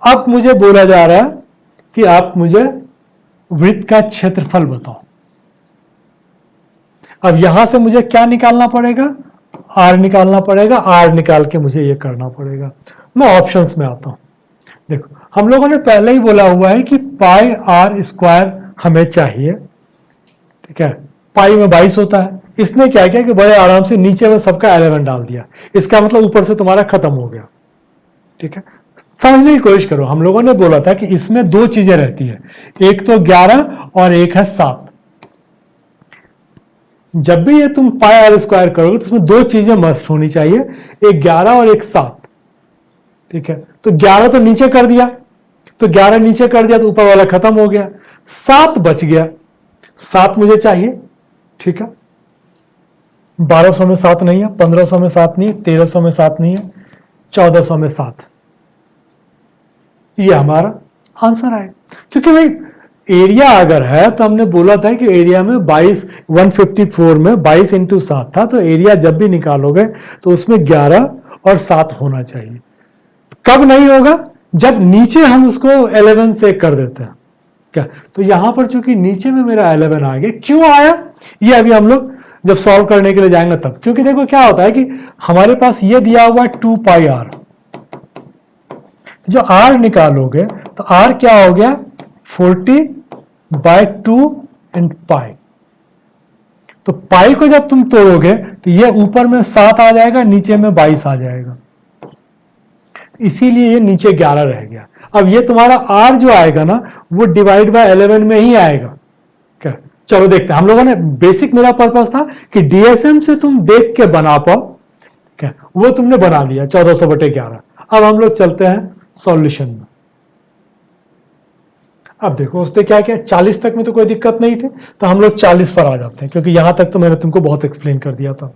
अब मुझे बोला जा रहा है कि आप मुझे वृत्त का क्षेत्रफल बताओ। अब यहां से मुझे क्या निकालना पड़ेगा? आर निकालना पड़ेगा। आर निकाल के मुझे ये करना पड़ेगा। मैं ऑप्शंस में आता हूं। देखो, हम लोगों ने पहले ही बोला हुआ है कि पाई आर स्क्वायर हमें चाहिए, ठीक है। पाई में 22 होता है। इसने क्या किया कि बड़े आराम से नीचे में सबका 11 डाल दिया। इसका मतलब ऊपर से तुम्हारा खत्म हो गया, ठीक है। समझने की कोशिश करो, हम लोगों ने बोला था कि इसमें दो चीजें रहती है, एक तो 11 और एक है 7। जब भी ये तुम पाई आर स्क्वायर करोगे तो उसमें दो चीजें मस्ट होनी चाहिए, एक 11 और एक 7, ठीक है। तो 11 तो नीचे कर दिया, तो 11 नीचे कर दिया तो ऊपर वाला खत्म हो गया, 7 बच गया। 7 मुझे चाहिए, ठीक है। 1200 में 7 नहीं है, 1500 में 7 नहीं है, 1300 में 7 नहीं है, 1400 में 7। ये हमारा आंसर है। क्योंकि भाई एरिया अगर है तो हमने बोला था कि एरिया में 154 में 22 इंटू 7 था, तो एरिया जब भी निकालोगे तो उसमें 11 और 7 होना चाहिए। कब नहीं होगा? जब नीचे हम उसको 11 से कर देते हैं, क्या? तो यहां पर चूंकि नीचे में मेरा 11 आ गया। क्यों आया ये अभी हम लोग जब सॉल्व करने के लिए जाएंगे तब। क्योंकि देखो क्या होता है कि हमारे पास ये दिया हुआ है 2 पाई आर, जो आर निकालोगे तो आर क्या हो गया 40/2 एंड पाई। तो पाई को जब तुम तोड़ोगे तो ये ऊपर में 7 आ जाएगा, नीचे में 22 आ जाएगा, इसीलिए ये नीचे 11 रह गया। अब ये तुम्हारा आर जो आएगा ना वो डिवाइड बाय 11 में ही आएगा, क्या? चलो देखते हैं। हम लोगों ने बेसिक, मेरा पर्पस था कि डीएसएम से तुम देख के बना पाओ, क्या? वो तुमने बना लिया 1400/11। अब हम लोग चलते हैं सॉल्यूशन में। अब देखो उसने क्या किया, 40 तक में तो कोई दिक्कत नहीं थी, तो हम लोग 40 पर आ जाते हैं, क्योंकि यहां तक तो मैंने तुमको बहुत एक्सप्लेन कर दिया था।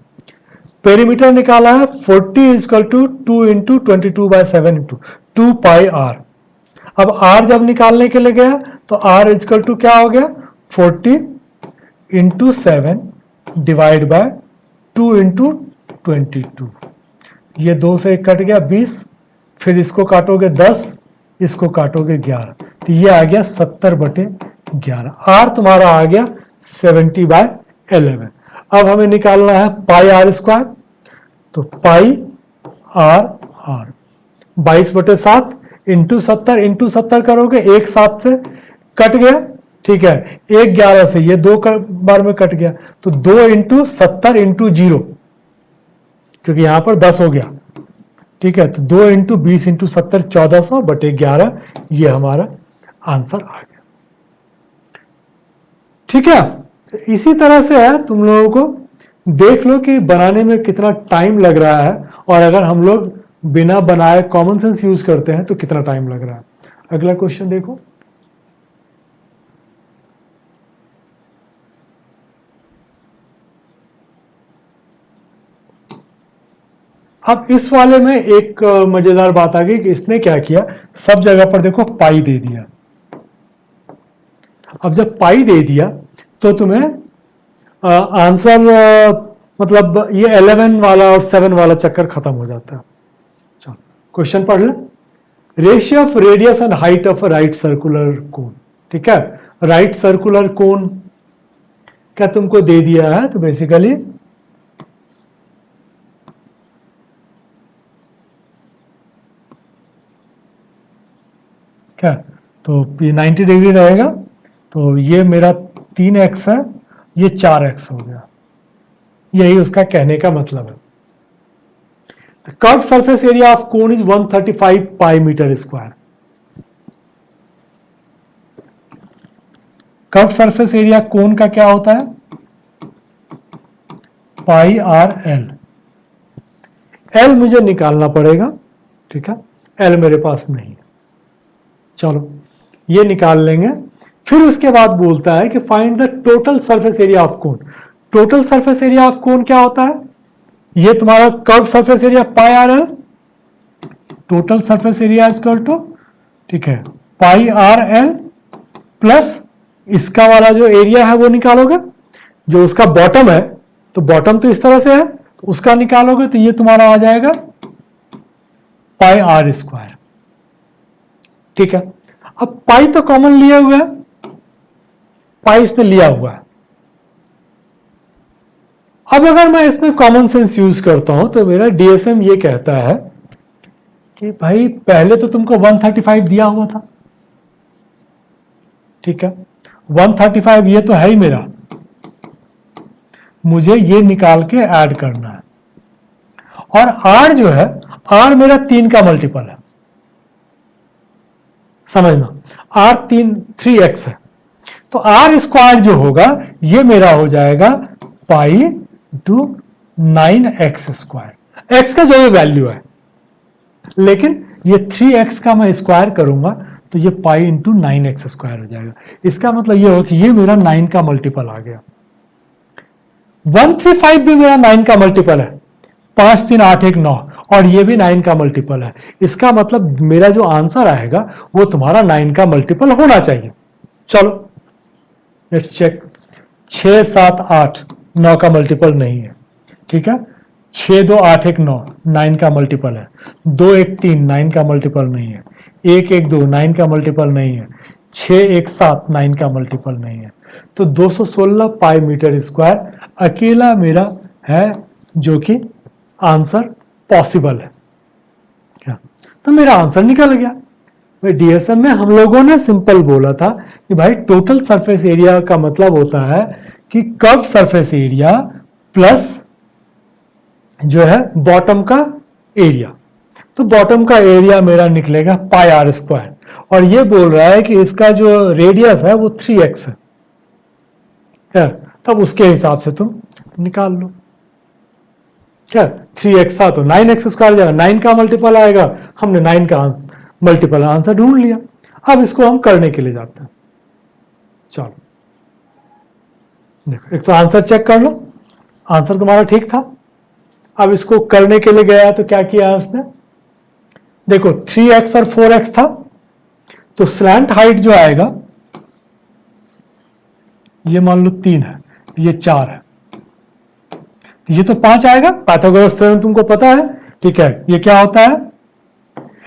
पेरीमीटर निकाला है 40 is equal to 2 into 22/7 into 2 pi R. अब आर जब निकालने के लिए गया तो आर इजकल टू क्या हो गया 40 इंटू 7 डिवाइड बाय 2 इंटू 22। ये 2 से कट गया 20, फिर इसको काटोगे 10, इसको काटोगे 11, तो ये आ गया 70/11। आर तुम्हारा आ गया 70/11। अब हमें निकालना है पाई आर स्क्वायर, तो पाई आर आर 22/7 इंटू 70 इंटू 70 करोगे, एक 7 से कट गया, ठीक है। एक 11 से ये 2 बार में कट गया, तो 2 इंटू 70 इंटू 0, क्योंकि यहां पर 10 हो गया, ठीक है। तो 2 इंटू 20 इंटू 70 1400/11, ये हमारा आंसर आ गया, ठीक है। इसी तरह से है, तुम लोगों को देख लो कि बनाने में कितना टाइम लग रहा है, और अगर हम लोग बिना बनाए कॉमन सेंस यूज करते हैं तो कितना टाइम लग रहा है। अगला क्वेश्चन देखो, अब इस वाले में एक मजेदार बात आ गई कि इसने क्या किया, सब जगह पर देखो पाई दे दिया। अब जब पाई दे दिया तो तुम्हें आंसर मतलब ये 11 वाला और 7 वाला चक्कर खत्म हो जाता है। चलो क्वेश्चन पढ़ ले। Ratio of radius and height of right circular cone, ठीक है। राइट सर्कुलर कोन क्या तुमको दे दिया है, तो बेसिकली क्या, तो ये 90 डिग्री रहेगा, तो ये मेरा 3x है, ये 4x हो गया। यही उसका कहने का मतलब है। Curve surface area of cone is 135 pi metre square. Curve surface area cone का क्या होता है, पाई आर एल। एल मुझे निकालना पड़ेगा, ठीक है, एल मेरे पास नहीं है। चलो ये निकाल लेंगे। फिर उसके बाद बोलता है कि find the total surface area of cone. Total surface area of cone क्या होता है, ये तुम्हारा curve surface area pi R L, total surface area is equal to, ठीक है, पाई आर एल प्लस इसका वाला जो एरिया है वो निकालोगे, जो उसका बॉटम है, तो बॉटम तो इस तरह से है, तो उसका निकालोगे तो ये तुम्हारा आ जाएगा पाई आर स्क्वायर, ठीक है। अब पाई तो कॉमन लिए हुए है, पाई इसने लिया हुआ है। अब अगर मैं इसमें कॉमन सेंस यूज करता हूं तो मेरा डीएसएम ये कहता है कि भाई पहले तो तुमको 135 दिया हुआ था, ठीक है, 135 ये तो है ही मेरा, मुझे ये निकाल के ऐड करना है। और आर जो है, आर मेरा 3 का मल्टीपल है, समझना, आर 3x है, तो आर स्क्वायर जो होगा ये मेरा हो जाएगा पाई टू 9x स्क्वायर। एक्स का जो भी वैल्यू है, लेकिन ये 3x का मैं स्क्वायर करूंगा तो ये पाई इंटू 9x स्क्वायर हो जाएगा। इसका मतलब ये हो कि ये मेरा 9 का मल्टीपल आ गया। 135 भी मेरा 9 का मल्टीपल है, 5 3 8 1 9, और ये भी 9 का मल्टीपल है। इसका मतलब मेरा जो आंसर आएगा वो तुम्हारा 9 का मल्टीपल होना चाहिए। चलो लेट्स चेक। 6 7 8 9 का मल्टीपल नहीं है, ठीक है। 6 2 8 1 9 9 का मल्टीपल है। 2 1 3 9 का मल्टीपल नहीं है। 1 1 2 9 का मल्टीपल नहीं है। 6 1 7 9 का मल्टीपल नहीं है। तो 216 पाई मीटर स्क्वायर अकेला मेरा है जो कि आंसर पॉसिबल है। क्या, तो मेरा आंसर निकल गया। डीएसएम में हम लोगों ने सिंपल बोला था कि भाई टोटल सरफेस एरिया का मतलब होता है कि कर्व सरफेस एरिया प्लस जो है बॉटम का एरिया। तो बॉटम का एरिया मेरा निकलेगा पाई आर स्क्वायर, और ये बोल रहा है कि इसका जो रेडियस है वो 3x है, तब उसके हिसाब से तुम निकाल लो। क्या 3x था तो 9x स्क्वायर जाएगा, 9 का मल्टीपल आएगा, हमने 9 का मल्टीपल आंसर ढूंढ लिया। अब इसको हम करने के लिए जाते हैं। चलो देखो, एक तो आंसर चेक कर लो, आंसर तुम्हारा ठीक था। अब इसको करने के लिए गया तो क्या किया उसने, देखो 3x और 4x था, तो स्लैंट हाइट जो आएगा ये मान लो 3 है, ये 4 है, ये तो 5 आएगा। पाइथागोरस थ्योरम तुमको पता है, ठीक है। ये क्या होता है,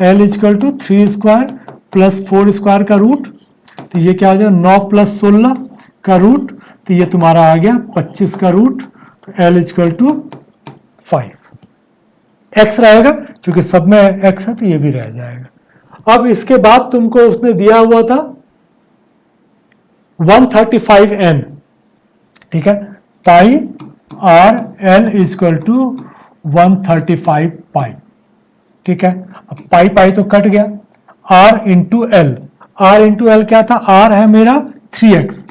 L equal to 3 square plus 4 square का रूट, तो ये क्या आ जाएगा 9 प्लस 16 का रूट, तो ये तुम्हारा आ गया 25 का रूट, तो L इक्वल टू 5। x रहेगा, क्योंकि सब में x है तो ये भी रह जाएगा। अब इसके बाद तुमको उसने दिया हुआ था 135n, ठीक है, pi R L equal to 135 pi, ठीक है। अब पाई पाई तो कट गया, R into L, R into L क्या था, आर है मेरा 3x,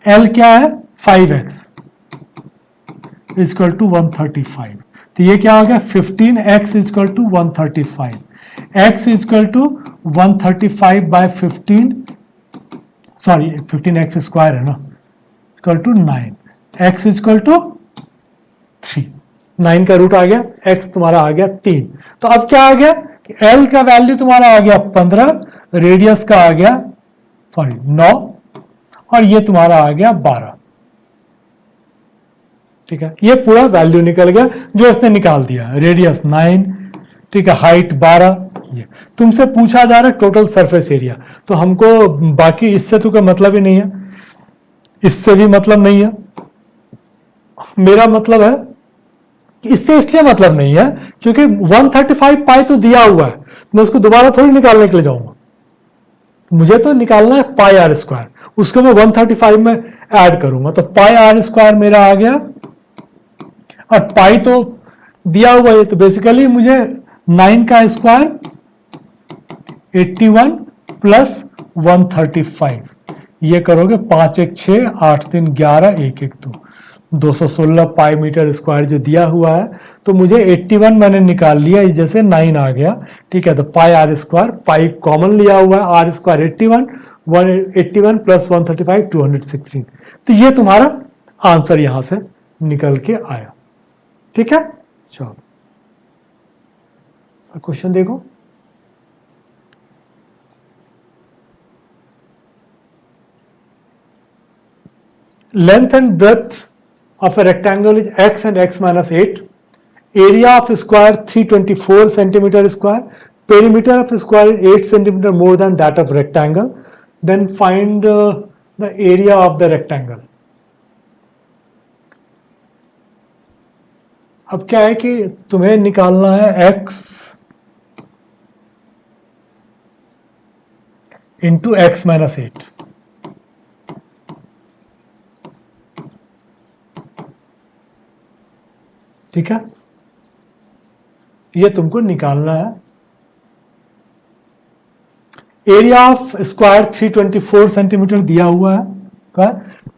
एल क्या है 5x इक्वल टू 135। तो ये क्या हो गया 15x is equal to 135, x is equal to 135 by 15, sorry 15x square है ना, equal to 9, x is equal to 3, 9 का रूट आ गया, x तुम्हारा आ गया 3। तो अब क्या आ गया कि l का वैल्यू तुम्हारा आ गया 15, रेडियस का आ गया सॉरी 9, और ये तुम्हारा आ गया 12। ठीक है, ये पूरा वैल्यू निकल गया जो इसने निकाल दिया, रेडियस 9, ठीक है, हाइट 12। ये तुमसे पूछा जा रहा है टोटल सरफेस एरिया, तो हमको बाकी इससे तो कोई मतलब ही नहीं है, इससे भी मतलब नहीं है, मेरा मतलब है इससे इसलिए मतलब नहीं है क्योंकि 135 पाई तो दिया हुआ है, मैं उसको दोबारा थोड़ी निकालने के लिए जाऊंगा, मुझे तो निकालना है पाई आर स्क्वायर, उसको मैं 135 में ऐड करूंगा, तो पाई आर स्क्वायर मेरा आ गया, और पाई तो दिया हुआ है, तो बेसिकली मुझे 9 का स्क्वायर 81 प्लस 135, ये करोगे 5 1 6 8 3 11 1 1 2, 216 पाई मीटर स्क्वायर जो दिया हुआ है, तो मुझे 81 मैंने निकाल लिया, जैसे 9 आ गया। ठीक है, तो पाई आर स्क्वायर, पाई कॉमन लिया हुआ है, आर स्क्वायर 81, 181 प्लस 135 216, तो ये तुम्हारा आंसर यहां से निकल के आया। ठीक है, चलो क्वेश्चन देखो। Length and breadth of a rectangle is x and x minus 8. Area of square 324 centimeter square. Perimeter of square is 8 centimeter more than that of rectangle. Then find the area of the rectangle. अब क्या है कि तुम्हें निकालना है x into x minus 8। ठीक है, ये तुमको निकालना है। एरिया ऑफ स्क्वायर 324 सेंटीमीटर दिया हुआ है,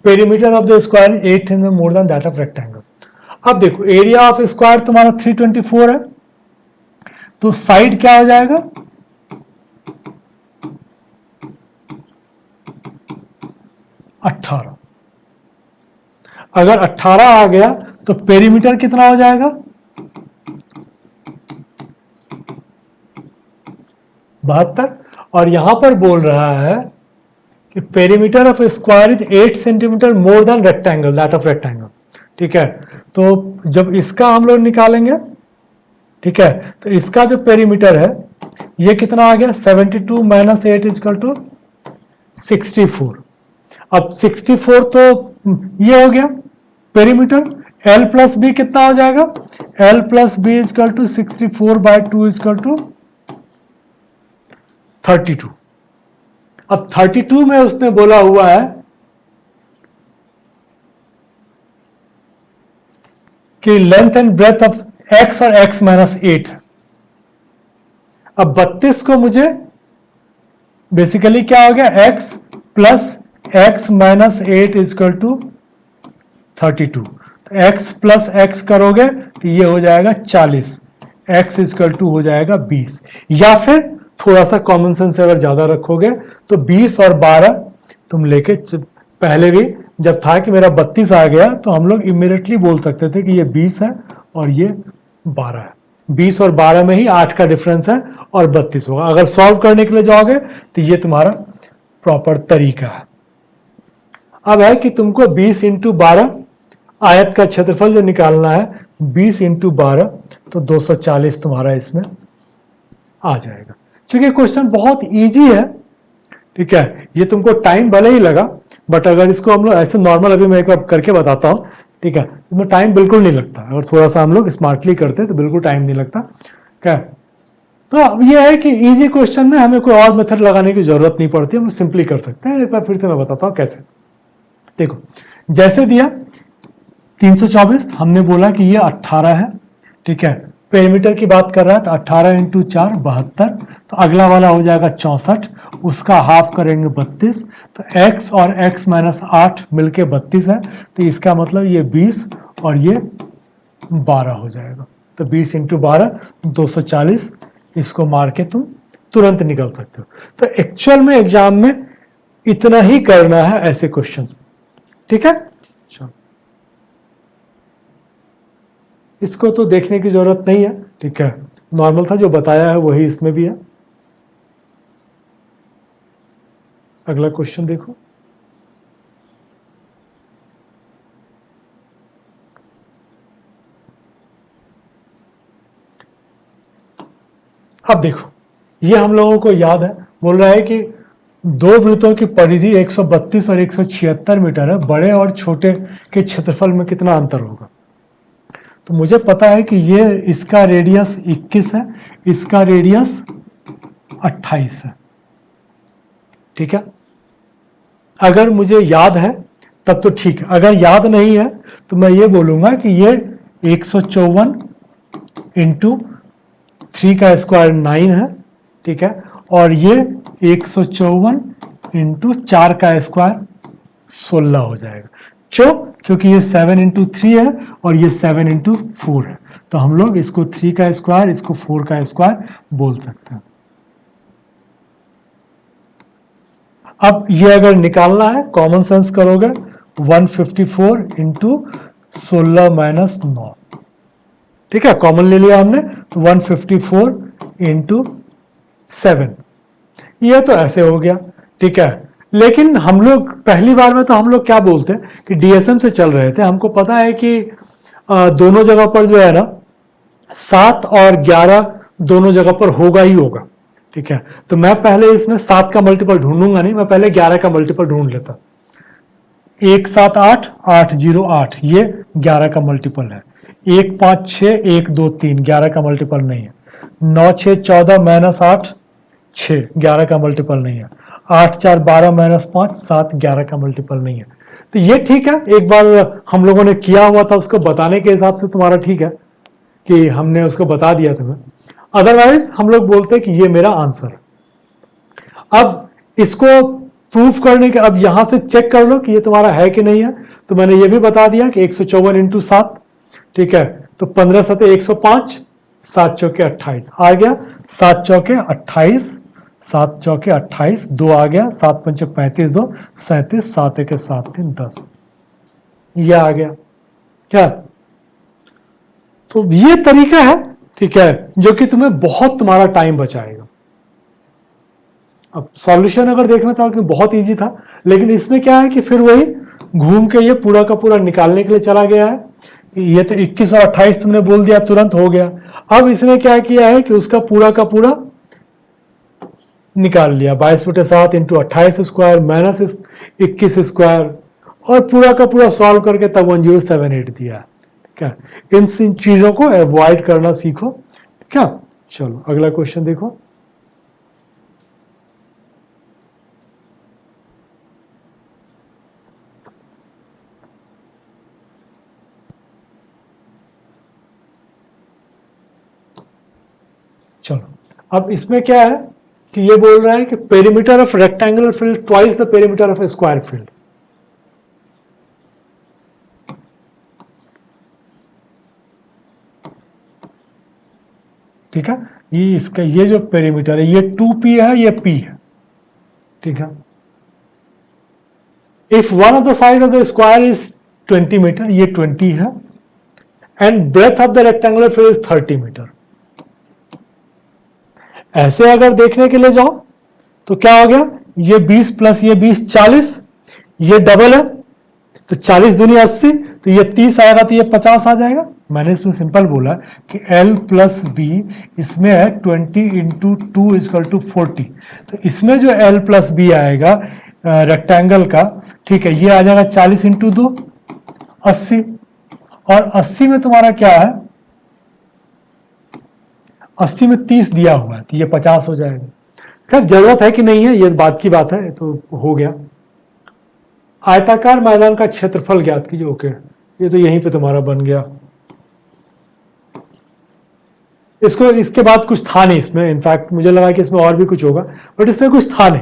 perimeter of the square 8 more than that of rectangle. अब देखो एरिया ऑफ स्क्वायर तुम्हारा 324 है, तो साइड क्या हो जाएगा, अट्ठारह। अगर 18 आ गया तो पेरीमीटर कितना हो जाएगा, 72। और यहां पर बोल रहा है कि perimeter of square is 8 centimetre more then rectangle that of rectangle. ठीक है, तो जब इसका हम लोग निकालेंगे, ठीक है, तो इसका जो पेरीमीटर है ये कितना आ गया, 72 माइनस 8 इजकल टू 64। अब 64 तो ये हो गया पेरीमीटर, L प्लस बी कितना हो जाएगा, L plus B is equal to 64 by 2 is equal to 32। अब 32 में उसने बोला हुआ है कि length and breadth of x और x माइनस 8 है। अब 32 को मुझे बेसिकली क्या हो गया, x plus x minus 8 is equal to 32। x plus x करोगे तो ये हो जाएगा 40, x इजकल टू हो जाएगा 20, या फिर थोड़ा सा कॉमन सेंस अगर ज्यादा रखोगे तो 20 और 12 तुम लेके, पहले भी जब था कि मेरा 32 आ गया तो हम लोग इमीडिएटली बोल सकते थे कि ये 20 है और ये 12 है, 20 और 12 में ही 8 का डिफरेंस है और 32 होगा। अगर सॉल्व करने के लिए जाओगे तो ये तुम्हारा प्रॉपर तरीका है। अब है कि तुमको 20 इंटू 12 आयत का क्षेत्रफल जो निकालना है, 20 इंटू 12 तो 240 तुम्हारा इसमें आ जाएगा। क्योंकि क्वेश्चन बहुत इजी है, ठीक है, ये तुमको टाइम भले ही लगा, बट अगर इसको हम लोग ऐसे नॉर्मल अभी मैं एक बार करके बताता हूँ, ठीक है, इसमें टाइम बिल्कुल नहीं लगता। अगर थोड़ा सा हम लोग स्मार्टली करते तो बिल्कुल टाइम नहीं लगता। क्या, तो ये है कि इजी क्वेश्चन में हमें कोई और मेथड लगाने की जरूरत नहीं पड़ती, हम सिंपली कर सकते हैं। एक बार फिर से मैं बताता हूँ कैसे। देखो जैसे दिया 324, हमने बोला कि ये 18 है, ठीक है, पेरीमीटर की बात कर रहा है तो 18 इंटू 4 72, तो अगला वाला हो जाएगा 64, उसका हाफ करेंगे 32, तो x और x माइनस 8 मिलके 32 है, तो इसका मतलब ये 20 और ये 12 हो जाएगा। तो 20 इंटू 12 240, इसको मार के तुम तुरंत निकल सकते हो। तो एक्चुअल में एग्जाम में इतना ही करना है ऐसे क्वेश्चंस, ठीक है। इसको तो देखने की जरूरत नहीं है, ठीक है, नॉर्मल था, जो बताया है वही इसमें भी है। अगला क्वेश्चन देखो। अब देखो, ये हम लोगों को याद है, बोल रहा है कि दो वृत्तों की परिधि 132 और 176 मीटर है, बड़े और छोटे के क्षेत्रफल में कितना अंतर होगा। तो मुझे पता है कि ये इसका रेडियस 21 है, इसका रेडियस 28 है, ठीक है। अगर मुझे याद है तब तो ठीक है, अगर याद नहीं है तो मैं ये बोलूंगा कि ये 154 इंटू 3 का स्क्वायर 9 है, ठीक है, और ये 154 इंटू 4 का स्क्वायर 16 हो जाएगा। क्यों? क्योंकि ये 7 इंटू 3 है और ये 7 इंटू 4 है, तो हम लोग इसको 3 का स्क्वायर, इसको 4 का स्क्वायर बोल सकते हैं। अब ये अगर निकालना है, कॉमन सेंस करोगे, 154 इंटू 16 माइनस 9, ठीक है, कॉमन ले लिया हमने, तो 154 इंटू 7, ये तो ऐसे हो गया, ठीक है। लेकिन हम लोग पहली बार में तो हम लोग क्या बोलते हैं कि डीएसएम से चल रहे थे, हमको पता है कि दोनों जगह पर जो है ना 7 और 11 दोनों जगह पर होगा ही होगा, ठीक है। तो मैं पहले इसमें 7 का मल्टीपल ढूंढूंगा नहीं, मैं पहले 11 का मल्टीपल ढूंढ लेता। 1 7 8 8 0 8, ये 11 का मल्टीपल है। 1 5 6 1 2 3, 11 का मल्टीपल नहीं है। 9 6 14 माइनस 8 6, 11 का मल्टीपल नहीं है। 8 4 12 माइनस 5 7, 11 का मल्टीपल नहीं है। तो ये ठीक है, एक बार हम लोगों ने किया हुआ था, उसको बताने के हिसाब से तुम्हारा ठीक है कि हमने उसको बता दिया तुम्हें, अदरवाइज हम लोग बोलते हैं कि ये मेरा आंसर है। अब इसको प्रूफ करने के, अब यहां से चेक कर लो कि ये तुम्हारा है कि नहीं है। तो मैंने ये भी बता दिया कि 154 इंटू 7, ठीक है, तो 15 सते 105, 7 चौके 28 आ गया, 7 चौके 28, 7 चौके 28, 2 आ गया, 7 पंचे 35, 2 37, 7 एक 7 3 10, ये आ गया क्या। तो ये तरीका है, ठीक है, जो कि तुम्हें बहुत तुम्हारा टाइम बचाएगा। अब सॉल्यूशन अगर देखना चाहो कि बहुत इजी था, लेकिन इसमें क्या है कि फिर वही घूम के ये पूरा का पूरा निकालने के लिए चला गया है। ये तो 21 और 28 तुमने बोल दिया, तुरंत हो गया। अब इसने क्या किया है कि उसका पूरा का पूरा निकाल लिया, 22/7 इंटू 28 स्क्वायर माइनस 21 स्क्वायर, और पूरा का पूरा सॉल्व करके तब 1078 दिया है। क्या इन चीजों को अवॉइड करना सीखो, क्या। चलो अगला क्वेश्चन देखो। चलो अब इसमें क्या है कि ये बोल रहा है कि perimeter of rectangular field twice the perimeter of A square field. ठीक है, ये इसका ये जो पेरीमीटर है ये 2p है, ये p है, ठीक है। If one of the side of the square is 20 metre, ये 20 है, and breadth of the rectangular field is 30 metre. ऐसे अगर देखने के लिए जाओ तो क्या हो गया, ये 20 प्लस ये 20 40, ये डबल है, तो 40 दूनी 80, तो ये 30 आएगा, तो ये 50 आ जाएगा। मैंने इसमें सिंपल बोला कि L प्लस बी, इसमें है 20 इंटू 2 इजकल टू 40, तो इसमें जो L प्लस बी आएगा रेक्टेंगल का, ठीक है, ये आ जाएगा 40 इंटू 2 80, और 80 में तुम्हारा क्या है, 80 में 30 दिया हुआ है, तो ये 50 हो जाएगा। खैर जरूरत है कि नहीं है, ये बात की बात है, तो हो गया। आयताकार मैदान का क्षेत्रफल ज्ञात कीजिए, ओके, ये तो यहीं पे तुम्हारा बन गया। इसको इसके बाद कुछ था नहीं इसमें, इनफैक्ट मुझे लगा कि इसमें और भी कुछ होगा, बट इसमें कुछ था नहीं,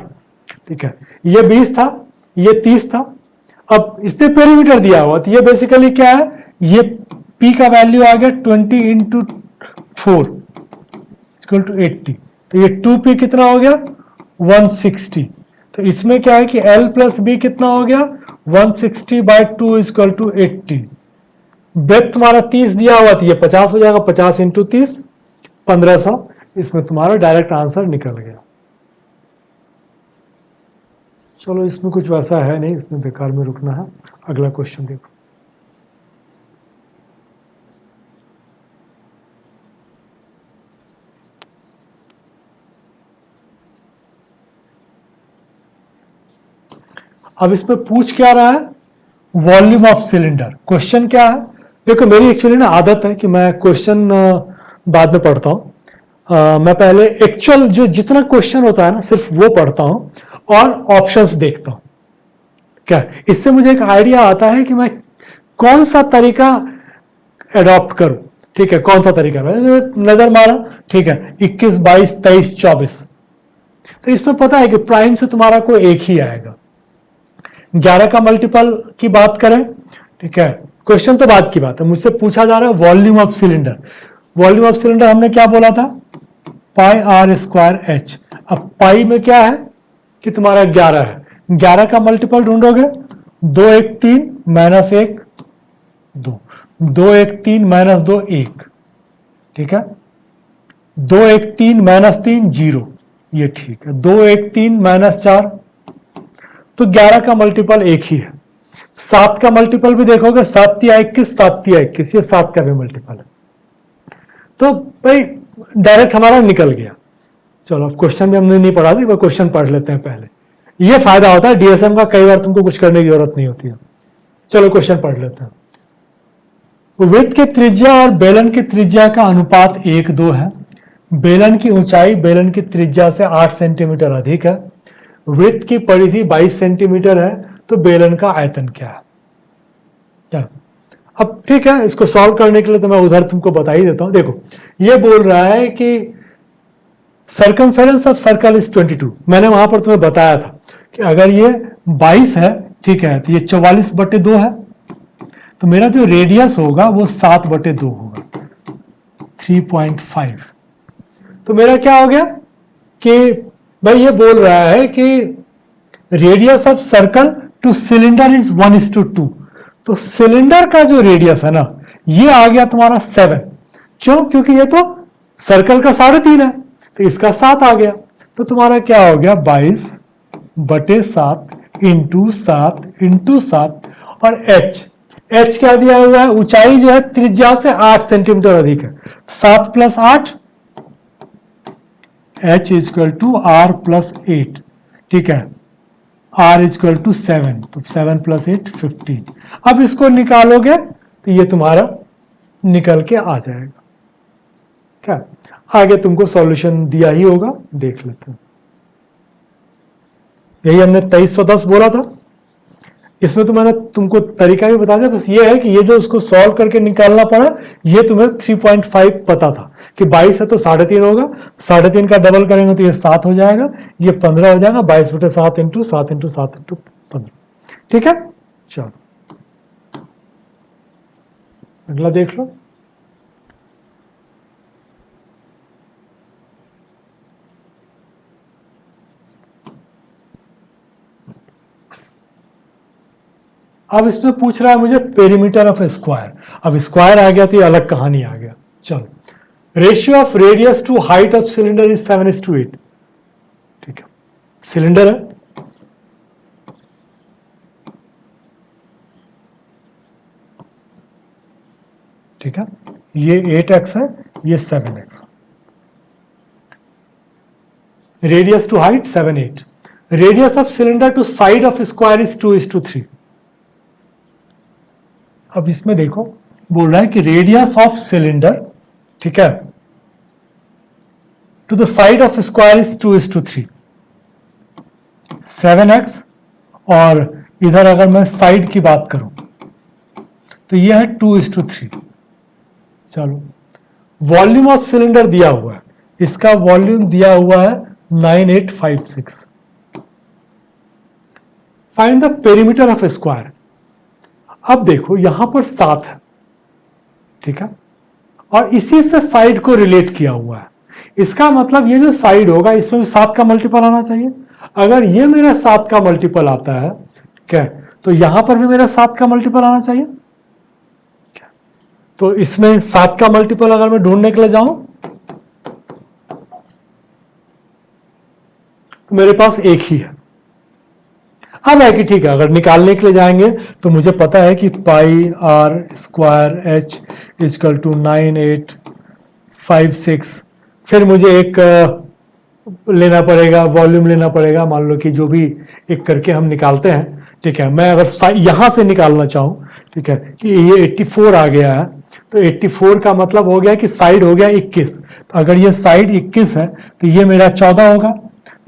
ठीक है। ये 20 था, ये 30 था, अब इसने पेरीमीटर दिया हुआ, तो ये बेसिकली क्या है, ये p का वैल्यू आ गया 20 इंटू 4 इक्वल टू 80, तो ये 2p कितना हो गया 160। तो इसमें क्या है कि l प्लस बी कितना हो गया 160 बाई 2 इक्वल टू 80। ब्रेथ तुम्हारा 30 दिया हुआ था, ये 50 हो जाएगा, 50 इंटू 30 1500। इसमें तुम्हारा डायरेक्ट आंसर निकल गया। चलो इसमें कुछ वैसा है नहीं, इसमें बेकार में रुकना है। अगला क्वेश्चन देखो। अब इसमें पूछ क्या रहा है, वॉल्यूम ऑफ सिलेंडर। क्वेश्चन क्या है, देखो मेरी एक्चुअली ना आदत है कि मैं क्वेश्चन बाद में पढ़ता हूँ। मैं पहले एक्चुअल जो जितना क्वेश्चन होता है ना सिर्फ वो पढ़ता हूँ और ऑप्शंस देखता हूँ। क्या इससे मुझे एक आइडिया आता है कि मैं कौन सा तरीका एडॉप्ट करूं। ठीक है, कौन सा तरीका, नजर मारा, ठीक है 21 22 23 24, तो इसमें पता है कि प्राइम से तुम्हारा कोई एक ही आएगा। 11 का मल्टीपल की बात करें, ठीक है, क्वेश्चन तो बात की बात है, मुझसे पूछा जा रहा है volume of cylinder. Volume of cylinder हमने क्या बोला था, पाई आर स्क्वायर एच। अब पाई में क्या है कि तुम्हारा 11 है, 11 का मल्टीपल ढूंढोगे, 2 1 3 माइनस 1 2, 2 1 3 माइनस 2 1, ठीक है, 2 1 3 माइनस 3 0, ये ठीक है, 2 1 3 माइनस 4, तो 11 का मल्टीपल एक ही है। 7 का मल्टीपल भी देखोगे, 7 तिया 21, 7 तिया 21, ये 7 का भी मल्टीपल है। तो भाई डायरेक्ट हमारा निकल गया। चलो अब क्वेश्चन भी हमने नहीं पढ़ा थी, क्वेश्चन पढ़ लेते हैं पहले। ये फायदा होता है डीएसएम का, कई बार तुमको कुछ करने की जरूरत नहीं होती है। चलो क्वेश्चन पढ़ लेते हैं। वृत्त की त्रिज्या और बेलन की त्रिज्या का अनुपात 1:2 है। बेलन की ऊंचाई बेलन की त्रिज्या से 8 सेंटीमीटर अधिक है। वृत्त की परिधि 22 सेंटीमीटर है, तो बेलन का आयतन क्या है। क्या अब ठीक है, इसको सॉल्व करने के लिए तो मैं उधर तुमको बता ही देता हूं। देखो ये बोल रहा है कि सर्कमफेरेंस ऑफ सर्कल इज 22। मैंने वहां पर तुम्हें बताया था कि अगर ये 22 है, ठीक है, तो ये 44/2 है, तो मेरा जो रेडियस होगा वो 7/2 होगा, 3.5। तो मेरा क्या हो गया कि भाई ये बोल रहा है कि radius of circle two cylinder is 1:2। तो सिलेंडर का जो रेडियस है ना, ये आ गया तुम्हारा 7। क्यों, क्योंकि ये तो सर्कल का 3.5 है, तो इसका 7 आ गया। तो तुम्हारा क्या हो गया 22/7 इंटू 7 इंटू 7, और एच क्या दिया हुआ है, ऊंचाई जो है त्रिज्या से 8 सेंटीमीटर अधिक है, 7 + 8, h equal to R plus 8, ठीक है, r इक्वल टू 7, तो 7 + 8 15। अब इसको निकालोगे तो ये तुम्हारा निकल के आ जाएगा। क्या आगे तुमको सॉल्यूशन दिया ही होगा, देख लेते हैं। यही हमने 2310 बोला था। इसमें तो मैंने तुमको तरीका भी बता दिया, बस ये है कि ये जो उसको सॉल्व करके निकालना पड़ा, ये तुम्हें 3.5 पता था कि 22 है तो 3.5 होगा, 3.5 का डबल करेंगे तो ये 7 हो जाएगा, ये 15 हो जाएगा, 22/7 इंटू 7 इंटू 7 इंटू 15। ठीक है, चलो अगला देख लो। अब इसमें पूछ रहा है मुझे पेरीमीटर ऑफ स्क्वायर। अब स्क्वायर आ गया तो ये अलग कहानी आ गया। चलो, ratio of radius to height of cylinder is 7:8। ठीक है, सिलेंडर है, ठीक है, ये 8x है, ये 7x। Radius to height 7 8। Radius of cylinder to side of square is 2:3। अब इसमें देखो बोल रहा है कि रेडियस ऑफ सिलेंडर, ठीक है, to the side of square is 2:3, 7x, और इधर अगर मैं साइड की बात करूं तो यह है 2:3। चलो, वॉल्यूम ऑफ सिलेंडर दिया हुआ है, इसका वॉल्यूम दिया हुआ है 9856। Find the perimeter of square. अब देखो यहां पर 7 है, ठीक है, और इसी से साइड को रिलेट किया हुआ है। इसका मतलब ये जो साइड होगा इसमें भी 7 का मल्टीपल आना चाहिए। अगर ये मेरा 7 का मल्टीपल आता है, क्या, तो यहां पर भी मेरा 7 का मल्टीपल आना चाहिए। तो इसमें 7 का मल्टीपल अगर मैं ढूंढने के लिए जाऊं तो मेरे पास एक ही है। अब है कि ठीक है, अगर निकालने के लिए जाएंगे तो मुझे पता है कि pi R square H equal to 9856। फिर मुझे एक लेना पड़ेगा, वॉल्यूम लेना पड़ेगा। मान लो कि जो भी एक करके हम निकालते हैं, ठीक है। मैं अगर यहां से निकालना चाहूं, ठीक है, कि ये 84 आ गया है, तो 84 का मतलब हो गया कि साइड हो गया 21। तो अगर ये साइड 21 है तो ये मेरा 14 होगा।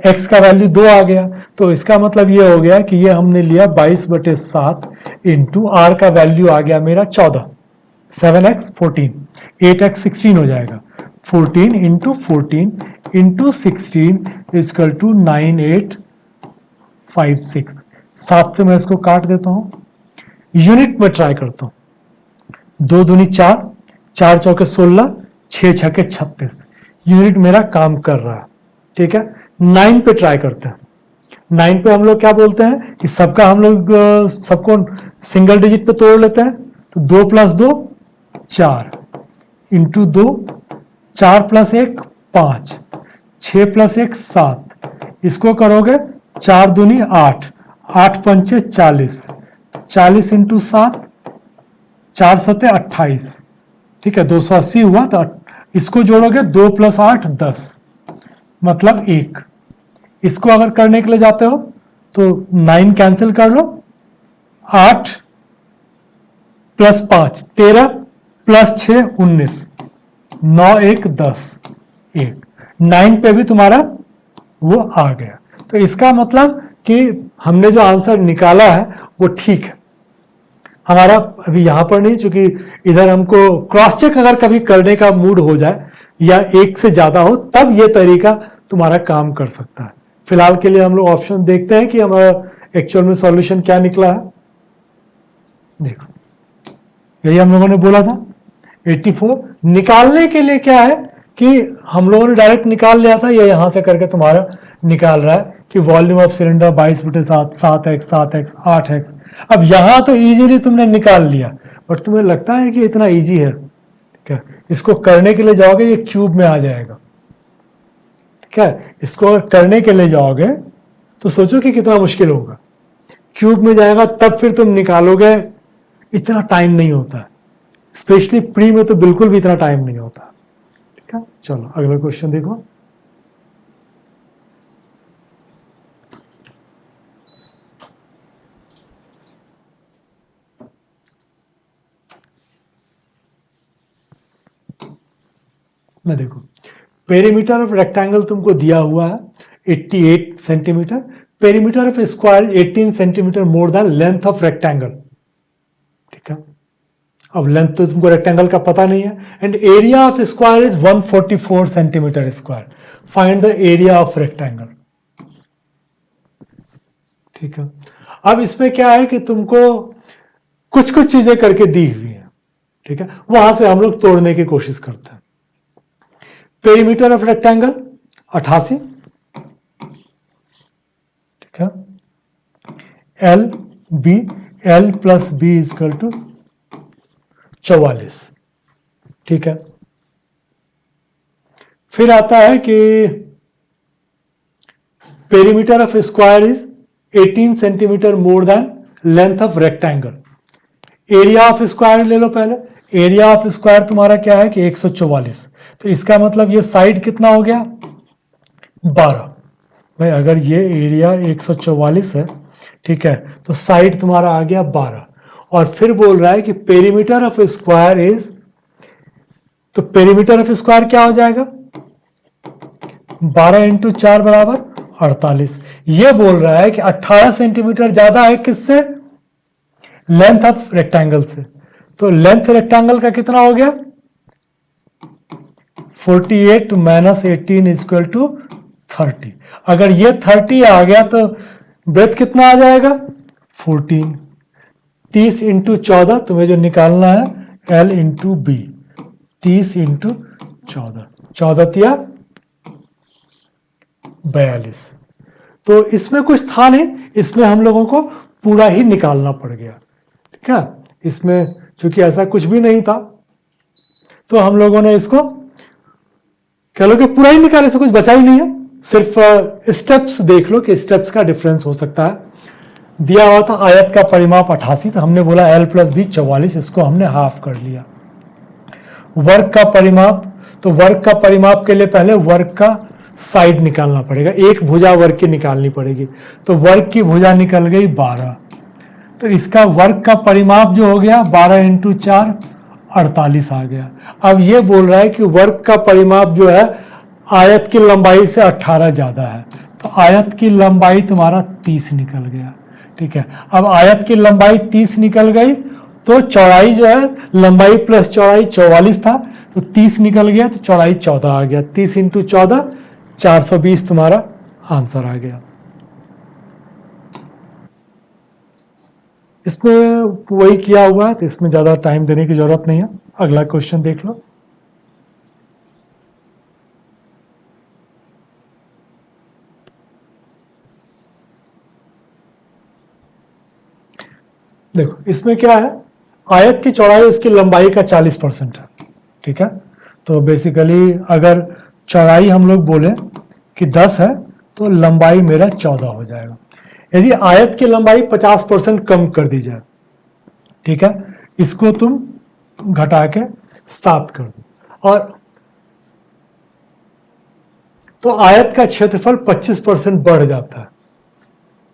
x का वैल्यू 2 आ गया, तो इसका मतलब ये हो गया कि ये हमने लिया 22/7 इंटू आर का वैल्यू आ गया मेरा 14। 7x 14, 8x 16 हो जाएगा। 14 इंटू 14 इंटू 16 इजकल टू 9856। 7 से मैं इसको काट देता हूं, यूनिट में ट्राई करता हूं। 2 दूनी 4, 4 चौके 16, 6 छके 36। यूनिट मेरा काम कर रहा है, ठीक है। 9 पे ट्राई करते हैं। 9 पे हम लोग क्या बोलते हैं कि सबका हम लोग सबको सिंगल डिजिट पे तोड़ लेते हैं। तो 2 + 2 4 इंटू 2, 4 + 1 5, 6 + 1 7। इसको करोगे 4 दूनी 8, 8 पंचे 40, 40 इंटू 7, 4 सते 28, ठीक है। 280 हुआ। तो इसको जोड़ोगे 2 + 8 10, मतलब 1। इसको अगर करने के लिए जाते हो तो 9 कैंसिल कर लो, 8 + 5 13 + 6 19, 9 1 10 1। 9 पे भी तुम्हारा वो आ गया। तो इसका मतलब कि हमने जो आंसर निकाला है वो ठीक है हमारा। अभी यहां पर नहीं, चूंकि इधर हमको क्रॉस चेक अगर कभी करने का मूड हो जाए या एक से ज्यादा हो, तब ये तरीका तुम्हारा काम कर सकता है। फिलहाल के लिए हम लोग ऑप्शन देखते हैं कि हमारा एक्चुअल में सॉल्यूशन क्या निकला है। देखो, यही हम लोगों ने बोला था 84। निकालने के लिए क्या है कि हम लोगों ने डायरेक्ट निकाल लिया था, ये यहां से करके तुम्हारा निकाल रहा है कि volume of cylinder 22/7, 7x 7x 8x। अब यहां तो इजीली तुमने निकाल लिया, बट तुम्हें लगता है कि इतना इजी है, ठीक है। इसको करने के लिए जाओगे ये क्यूब में आ जाएगा, ठीक है। इसको अगर करने के लिए जाओगे तो सोचो कि कितना मुश्किल होगा। क्यूब में जाएगा तब फिर तुम निकालोगे, इतना टाइम नहीं होता है। स्पेशली प्री में तो बिल्कुल भी इतना टाइम नहीं होता, ठीक है। चलो अगला क्वेश्चन देखो। मैं देखो, पेरीमीटर ऑफ रेक्टेंगल तुमको दिया हुआ है 88 centimetre. Perimeter of square 18 centimetre more than length of rectangle, ठीक है। अब लेंथ तो तुमको रेक्टेंगल का पता नहीं है। And area of square is 144 centimetre square. Find the area of rectangle, ठीक है। अब इसमें क्या है कि तुमको कुछ कुछ चीजें करके दी हुई है, ठीक है। वहां से हम लोग तोड़ने की कोशिश करते हैं। पेरीमीटर ऑफ रेक्टेंगल 88, ठीक है। L B, L + B is equal to 44, ठीक है। फिर आता है कि perimeter of square is 18 centimetre more than length of rectangle. Area of square ले लो पहले। एरिया ऑफ स्क्वायर तुम्हारा क्या है कि 144। तो इसका मतलब ये साइड कितना हो गया 12। भाई अगर ये एरिया 144 है, ठीक है, तो साइड तुम्हारा आ गया 12। और फिर बोल रहा है कि पेरीमीटर ऑफ स्क्वायर इज, तो पेरीमीटर ऑफ स्क्वायर क्या हो जाएगा 12 इंटू 4 बराबर 48। ये बोल रहा है कि 18 सेंटीमीटर ज्यादा है किससे, लेंथ ऑफ रेक्टेंगल से। तो लेंथ रेक्टेंगल का कितना हो गया 48 - 18 इक्वल टू 30। अगर ये 30 आ गया तो ब्रेथ कितना आ जाएगा 14। 30 इंटू 14 तुम्हें जो निकालना है L इंटू बी, 30 इंटू 14, 14 तिया 42। तो इसमें कुछ था नहीं, इसमें हम लोगों को पूरा ही निकालना पड़ गया। ठीक है, इसमें चूंकि ऐसा कुछ भी नहीं था तो हम लोगों ने इसको कह लो कि पूरा ही निकाले, से कुछ बचा ही नहीं है। सिर्फ स्टेप्स देख लो कि स्टेप्स का डिफरेंस हो सकता है। दिया हुआ था आयत का परिमाप 88, तो हमने बोला L प्लस बी 44, इसको हमने हाफ कर लिया। वर्ग का परिमाप, तो वर्ग का परिमाप के लिए पहले वर्ग का साइड निकालना पड़ेगा, एक भुजा वर्ग की निकालनी पड़ेगी। तो वर्ग की भुजा निकल गई 12, तो इसका वर्ग का परिमाप जो हो गया 12 इंटू 4 48 आ गया। अब ये बोल रहा है कि वर्ग का परिमाप जो है आयत की लंबाई से 18 ज्यादा है, तो आयत की लंबाई तुम्हारा 30 निकल गया। ठीक है, अब आयत की लंबाई 30 निकल गई तो चौड़ाई जो है लंबाई प्लस चौड़ाई 44 था, तो 30 निकल गया तो चौड़ाई 14 आ गया। 30 इंटू 14 420 तुम्हारा आंसर आ गया। इसमें वही किया हुआ है तो इसमें ज्यादा टाइम देने की जरूरत नहीं है। अगला क्वेश्चन देख लो। देखो इसमें क्या है, आयत की चौड़ाई उसकी लंबाई का 40% है। ठीक है, तो बेसिकली अगर चौड़ाई हम लोग बोले कि 10 है तो लंबाई मेरा 14 हो जाएगा। यदि आयत की लंबाई 50% कम कर दी जाए, ठीक है, इसको तुम घटा के 7 कर दो, और तो आयत का क्षेत्रफल 25% बढ़ जाता है।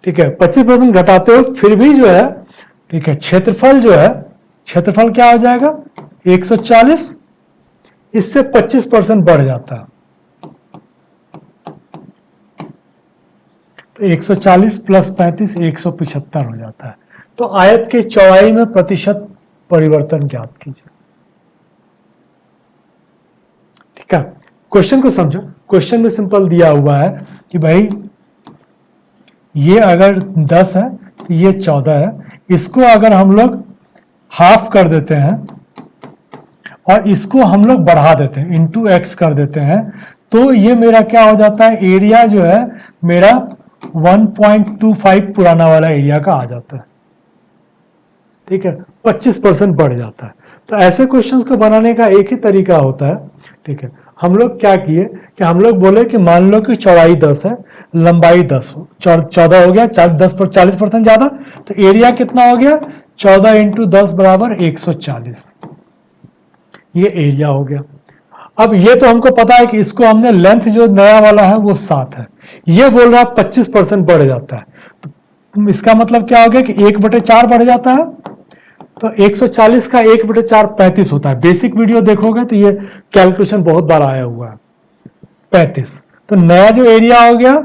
ठीक है, 25% घटाते हो फिर भी जो है, ठीक है, क्षेत्रफल जो है, क्षेत्रफल क्या हो जाएगा 140, इससे 25% बढ़ जाता है, तो 140 प्लस 35 175 हो जाता है। तो आयत की चौड़ाई में प्रतिशत परिवर्तन ज्ञात कीजिए। ठीक है, क्वेश्चन को समझो। क्वेश्चन में सिंपल दिया हुआ है कि भाई ये अगर 10 है तो ये 14 है, इसको अगर हम लोग हाफ कर देते हैं और इसको हम लोग बढ़ा देते हैं, इंटू एक्स कर देते हैं, तो ये मेरा क्या हो जाता है, एरिया जो है मेरा 1.25 पुराना वाला एरिया का आ जाता है। ठीक है, 25% बढ़ जाता है। तो ऐसे क्वेश्चंस को बनाने का एक ही तरीका होता है। ठीक है, हम लोग क्या किए कि हम लोग बोले कि मान लो कि चौड़ाई 10 है, लंबाई 10 हो, 14 हो गया, 40% ज्यादा, तो एरिया कितना हो गया 14 इंटू 10 बराबर 140, ये एरिया हो गया। अब ये तो हमको पता है कि इसको हमने लेंथ जो नया वाला है वो 7 है, ये बोल रहा है 25% बढ़ जाता है, तो इसका मतलब क्या हो गया कि 1/4 बढ़ जाता है, तो 140 का 1/4 35 होता है। बेसिक वीडियो देखोगे तो ये कैलकुलेशन बहुत बार आया हुआ है, 35। तो नया जो एरिया हो गया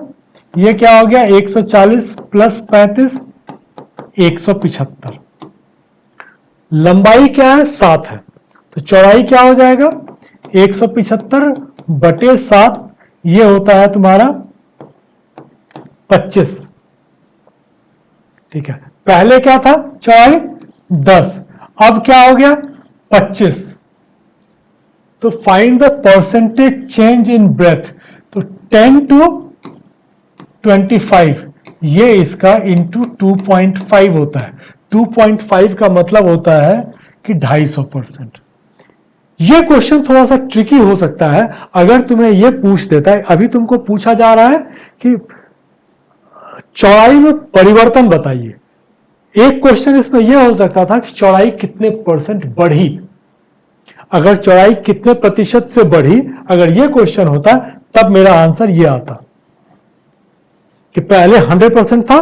ये क्या हो गया 140 प्लस 35 175। लंबाई क्या है 7 है, तो चौड़ाई क्या हो जाएगा 175 बटे 7, ये होता है तुम्हारा 25। ठीक है, पहले क्या था चौड़ाई 10, अब क्या हो गया 25। तो find the percentage change in breadth, तो 10 टू 25, ये इसका इंटू 2.5 होता है। 2.5 का मतलब होता है कि 250%। ये क्वेश्चन थोड़ा सा ट्रिकी हो सकता है अगर तुम्हें ये पूछ देता है, अभी तुमको पूछा जा रहा है कि चौड़ाई में परिवर्तन बताइए। एक क्वेश्चन इसमें यह हो सकता था कि चौड़ाई कितने परसेंट बढ़ी, अगर चौड़ाई कितने प्रतिशत से बढ़ी, अगर यह क्वेश्चन होता तब मेरा आंसर यह आता कि पहले 100% था,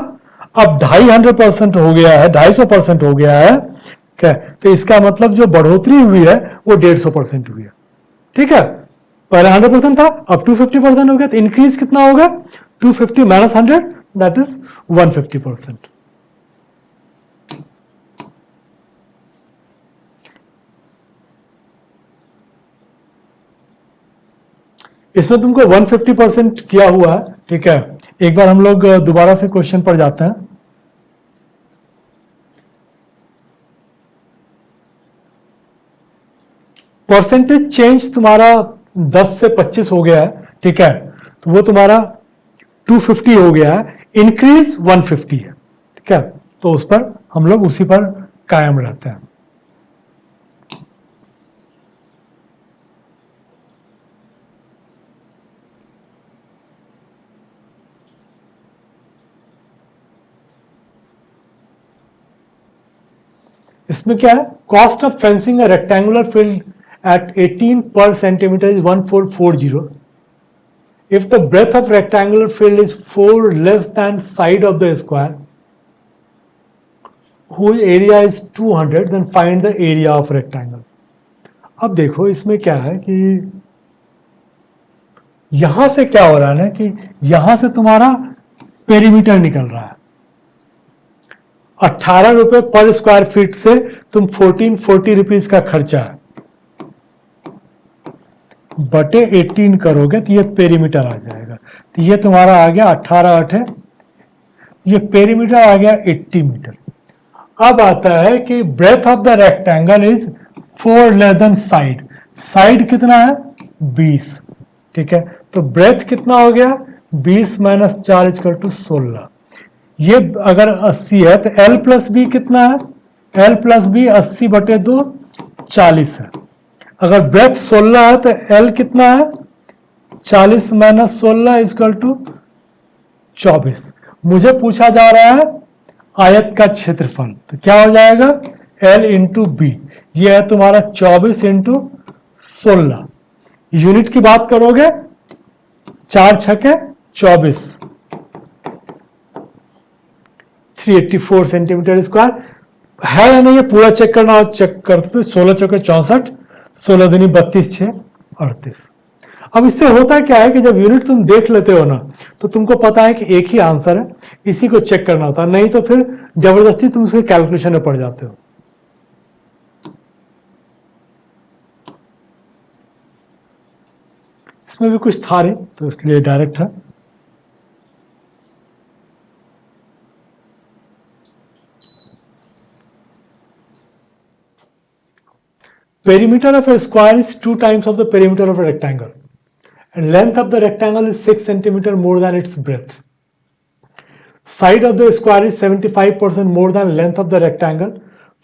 अब 250% हो गया है, 250% हो गया है। क्या, तो इसका मतलब जो बढ़ोतरी हुई है वो 150% हुई है। ठीक है, पहले 100% था, अब 250% हो गया, तो इंक्रीज कितना होगा 250 माइनस 100, दैट इज 150%। इसमें तुमको 150% किया हुआ है। ठीक है, एक बार हम लोग दोबारा से क्वेश्चन पर जाते हैं। परसेंटेज चेंज तुम्हारा 10 से 25 हो गया है, ठीक है, तो वो तुम्हारा 250 हो गया है, इंक्रीज 150 है, ठीक है, तो उस पर हम लोग उसी पर कायम रहते हैं। इसमें क्या है, cost of fencing a rectangular field at 18 पर centimetre is 1440 if the breadth of rectangular field is 4 less than side of the square whose area is 200 then find the area of rectangle। अब देखो इसमें क्या है कि यहां से क्या हो रहा है ना कि यहां से तुम्हारा पेरीमीटर निकल रहा है, 18 रुपए पर स्क्वायर फीट से तुम 1440 रुपीज का खर्चा है बटे 18 करोगे तो ये पेरीमीटर आ जाएगा, तो ये तुम्हारा आ गया 18 8, ये पेरीमीटर आ गया 80 मीटर। अब आता है कि breadth of the rectangle is 4 less than side, side कितना है 20, ठीक है, तो ब्रेथ कितना हो गया 20 माइनस 4 इक्वल टू 16। ये अगर 80 है तो L प्लस बी कितना है, L प्लस बी 80 बटे 2 40 है। अगर ब्रेथ 16 है तो L कितना है 40 माइनस 16 इक्वल टू 24। मुझे पूछा जा रहा है आयत का क्षेत्रफल, तो क्या हो जाएगा L इंटू बी, ये है तुम्हारा 24 इंटू 16। यूनिट की बात करोगे 4 छके 24, 384 सेंटीमीटर स्क्वायर है या नहीं, ये पूरा चेक करना हो चेक करते तो 16 चौके 64, 16 दूनी 32, 6 38। अब इससे होता क्या है कि जब यूनिट तुम देख लेते हो ना तो तुमको पता है कि एक ही आंसर है, इसी को चेक करना होता है, नहीं तो फिर जबरदस्ती तुम उसके कैलकुलेशन में पड़ जाते हो। इसमें भी कुछ था नहीं तो इसलिए डायरेक्ट है। Perimeter of a square is 2 times of the perimeter of a rectangle, and length of the rectangle is 6 centimeter more than its breadth. Side of the square is 75% more than length of the rectangle.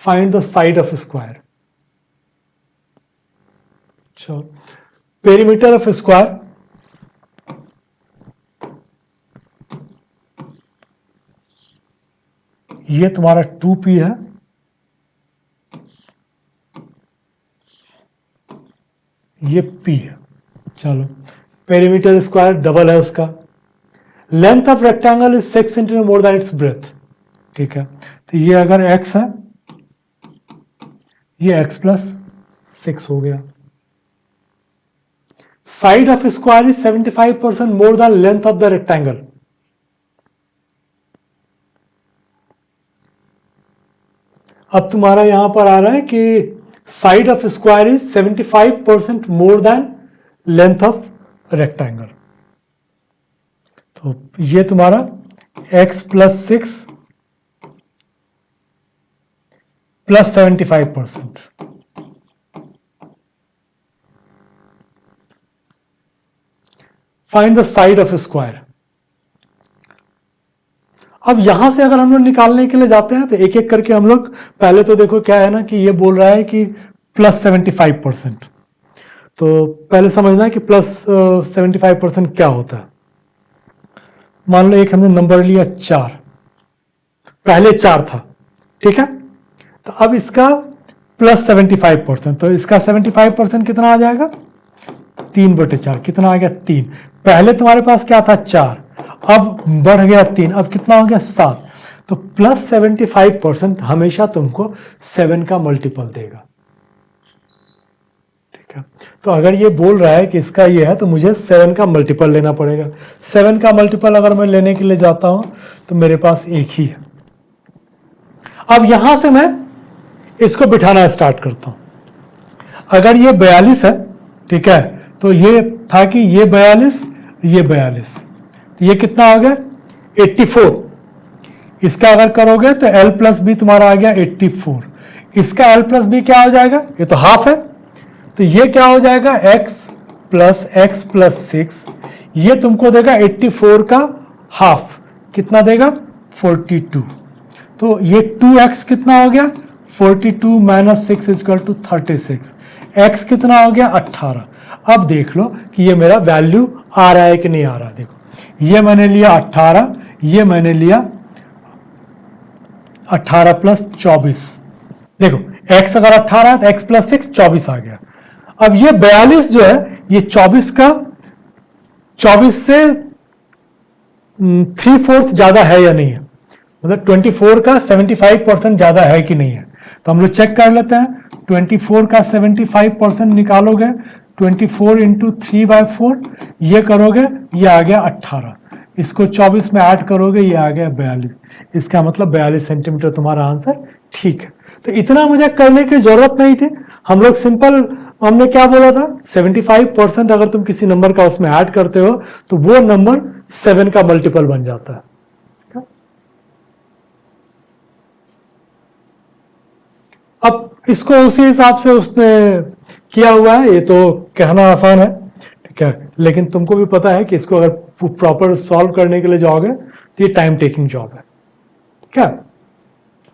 Find the side of a square. So, perimeter of a square ये तुम्हारा 2p है, ये p है। चलो perimeter square double है उसका, length of rectangle is 6 centimetre more then it's breath, ठीक है, तो ये अगर x है ये x प्लस 6 हो गया। Side of square is 75% more than length of the rectangle, अब तुम्हारा यहां पर आ रहा है कि side of square is 75% more than length of rectangle, तो ये तुम्हारा x plus 6 plus 75%। Find the side of square. अब यहां से अगर हम लोग निकालने के लिए जाते हैं तो एक एक करके हम लोग पहले तो देखो क्या है ना कि ये बोल रहा है कि प्लस 75%, तो पहले समझना है कि प्लस 75% क्या होता है। मान लो एक हमने नंबर लिया 4, पहले 4 था, ठीक है, तो अब इसका प्लस 75%, तो इसका 75% कितना आ जाएगा 3/4, कितना आ गया 3। पहले तुम्हारे पास क्या था 4, अब बढ़ गया 3, अब कितना हो गया 7, तो प्लस 75% हमेशा तुमको 7 का मल्टीपल देगा, ठीक है। तो अगर ये बोल रहा है कि इसका ये है तो मुझे 7 का मल्टीपल लेना पड़ेगा। 7 का मल्टीपल अगर मैं लेने के लिए जाता हूं तो मेरे पास एक ही है। अब यहां से मैं इसको बिठाना स्टार्ट करता हूं। अगर ये 42 है, ठीक है, तो ये था कि ये 42, ये 42, ये कितना हो गया 84। इसका अगर करोगे तो L प्लस बी तुम्हारा आ गया 84, इसका L प्लस बी क्या हो जाएगा, ये तो हाफ है, तो ये क्या हो जाएगा, x प्लस 6, ये तुमको देगा 84 का हाफ, कितना देगा 42। तो ये 2x कितना हो गया, 42 माइनस 6 इजकल टू 36, x कितना हो गया 18। अब देख लो कि ये मेरा वैल्यू आ रहा है कि नहीं आ रहा। देखो ये मैंने लिया 18, ये मैंने लिया 18 प्लस 24। देखो x अगर 18 है तो x प्लस 6 24 आ गया। अब ये 42 जो है ये 24 का 24 से 3/4 ज्यादा है या नहीं है, मतलब 24 का 75% ज्यादा है कि नहीं है। तो हम लोग चेक कर लेते हैं, 24 का 75% निकालोगे 24 इंटू 3/4, ये करोगे ये आ गया 18, इसको 24 में ऐड करोगे ये आ गया 42। इसका मतलब 42 सेंटीमीटर तुम्हारा आंसर ठीक है। तो इतना मुझे करने की जरूरत नहीं थी, हम लोग सिंपल, हमने क्या बोला था 75% अगर तुम किसी नंबर का उसमें ऐड करते हो तो वो नंबर 7 का मल्टीपल बन जाता है। अब इसको उसी हिसाब से उसने किया हुआ है, ये तो कहना आसान है, ठीक है, लेकिन तुमको भी पता है कि इसको अगर प्रॉपर सॉल्व करने के लिए जाओगे तो ये टाइम टेकिंग जॉब है, ठीक है।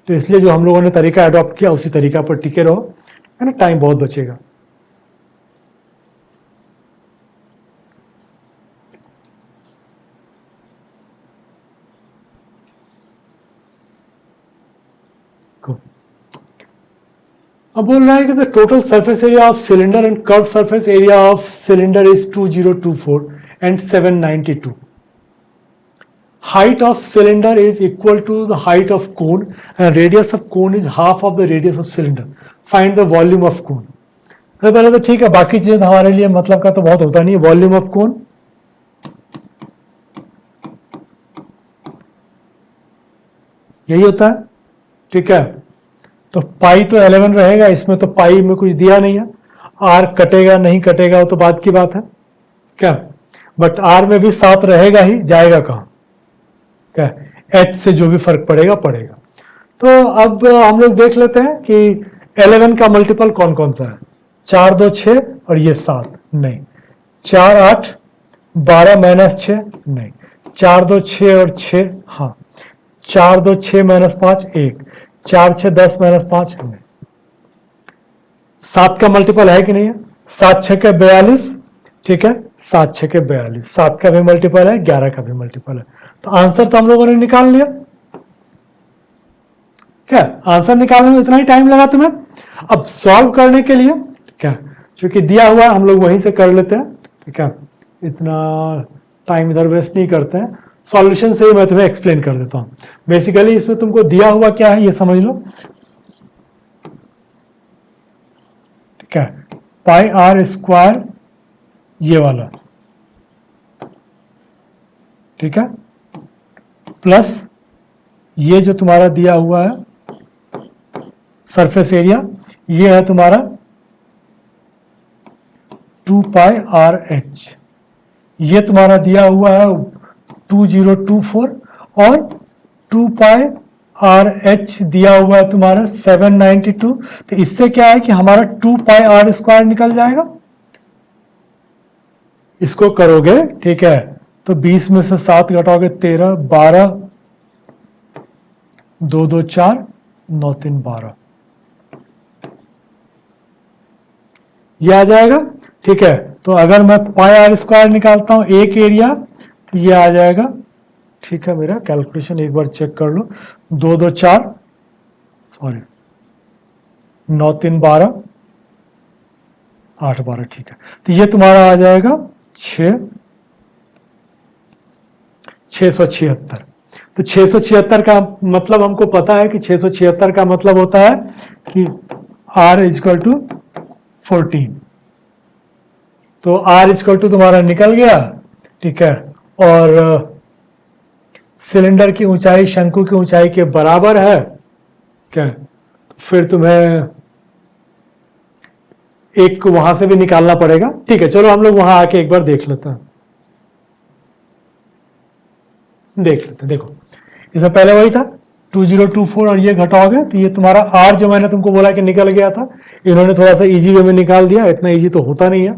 तो इसलिए जो हम लोगों ने तरीका अडॉप्ट किया उसी तरीका पर टिके रहो, है ना, टाइम बहुत बचेगा। अब बोल रहा है कि the total surface area of cylinder and curve surface area of cylinder is 2024 and 792। Height of cylinder is equal to the height of cone and radius of cone is half of the radius of cylinder. Find the volume of cone. तो पहले तो ठीक है, बाकी चीजें हमारे लिए मतलब का तो बहुत होता नहीं है। वॉल्यूम ऑफ कोन यही होता है, ठीक है। तो पाई तो 11 रहेगा, इसमें तो पाई में कुछ दिया नहीं है। आर कटेगा नहीं कटेगा वो तो बात की बात है, क्या, बट आर में भी 7 रहेगा ही, जाएगा कहाँ, क्या, एच से जो भी फर्क पड़ेगा पड़ेगा। तो अब हम लोग देख लेते हैं कि 11 का मल्टीपल कौन कौन सा है। 4 2 6 और ये 7 नहीं, 4 8 12 माइनस 6 नहीं, 4 2 6 और 6 हाँ, 4 2 6 माइनस 5 1, 4 6 10 माइनस 5 नहीं। 7 का मल्टीपल है कि नहीं है, 7 6 के 42, ठीक है, 7 6 के 42, 7 का भी मल्टीपल है 11 का भी मल्टीपल है। तो आंसर तो हम लोगों ने निकाल लिया, क्या, आंसर निकालने में इतना ही टाइम लगा तुम्हें। अब सॉल्व करने के लिए क्या, क्योंकि दिया हुआ है हम लोग वहीं से कर लेते हैं, ठीक है, इतना टाइम इधर वेस्ट नहीं करते हैं। सॉल्यूशन से ही मैं तुम्हें एक्सप्लेन कर देता हूं। बेसिकली इसमें तुमको दिया हुआ क्या है ये समझ लो, ठीक है, पाई आर स्क्वायर ये वाला, ठीक है, प्लस ये जो तुम्हारा दिया हुआ है सरफेस एरिया, ये है तुम्हारा 2 पाई आर एच, ये तुम्हारा दिया हुआ है 2024 और 2 पाई आर एच दिया हुआ है तुम्हारा 792। तो इससे क्या है कि हमारा 2 पाई आर स्क्वायर निकल जाएगा, इसको करोगे, ठीक है, तो 20 में से 7 घटाओगे 13 12 2 2 4 9 3 12, ये आ जाएगा, ठीक है। तो अगर मैं पाई आर स्क्वायर निकालता हूं एक एरिया तो ये आ जाएगा, ठीक है, मेरा कैलकुलेशन एक बार चेक कर लो, 2 2 4 सॉरी 9 3 12 8 12, ठीक है। तो ये तुम्हारा आ जाएगा 676। तो 676 का मतलब हमको पता है कि 676 का मतलब होता है कि R इजकल टू 14। तो R इजकल टू तुम्हारा निकल गया, ठीक है, और सिलेंडर की ऊंचाई शंकु की ऊंचाई के बराबर है, क्या, फिर तुम्हें एक वहां से भी निकालना पड़ेगा, ठीक है। चलो हम लोग वहां आके एक बार देख लेते हैं, देखो इसमें पहले वही था, 2024 और ये घटाओगे तो ये तुम्हारा आर जो मैंने तुमको बोला कि निकल गया था, इन्होंने थोड़ा सा इजी वे में निकाल दिया, इतना इजी तो होता नहीं है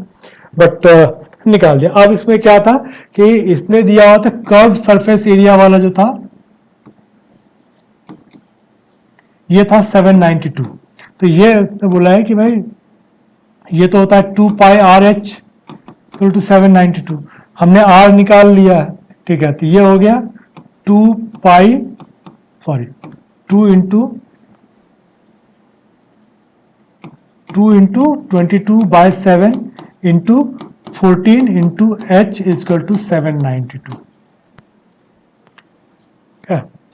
बट निकाल दिया। अब इसमें क्या था कि इसने दिया हुआ था कर्व सरफेस एरिया वाला जो था ये था 792, तो ये बोला है कि भाई ये तो होता है 2 pi R H equal to 792, हमने आर निकाल लिया है, ठीक है, तो ये हो गया 2 into 22/7 into 14 into H equal to 792।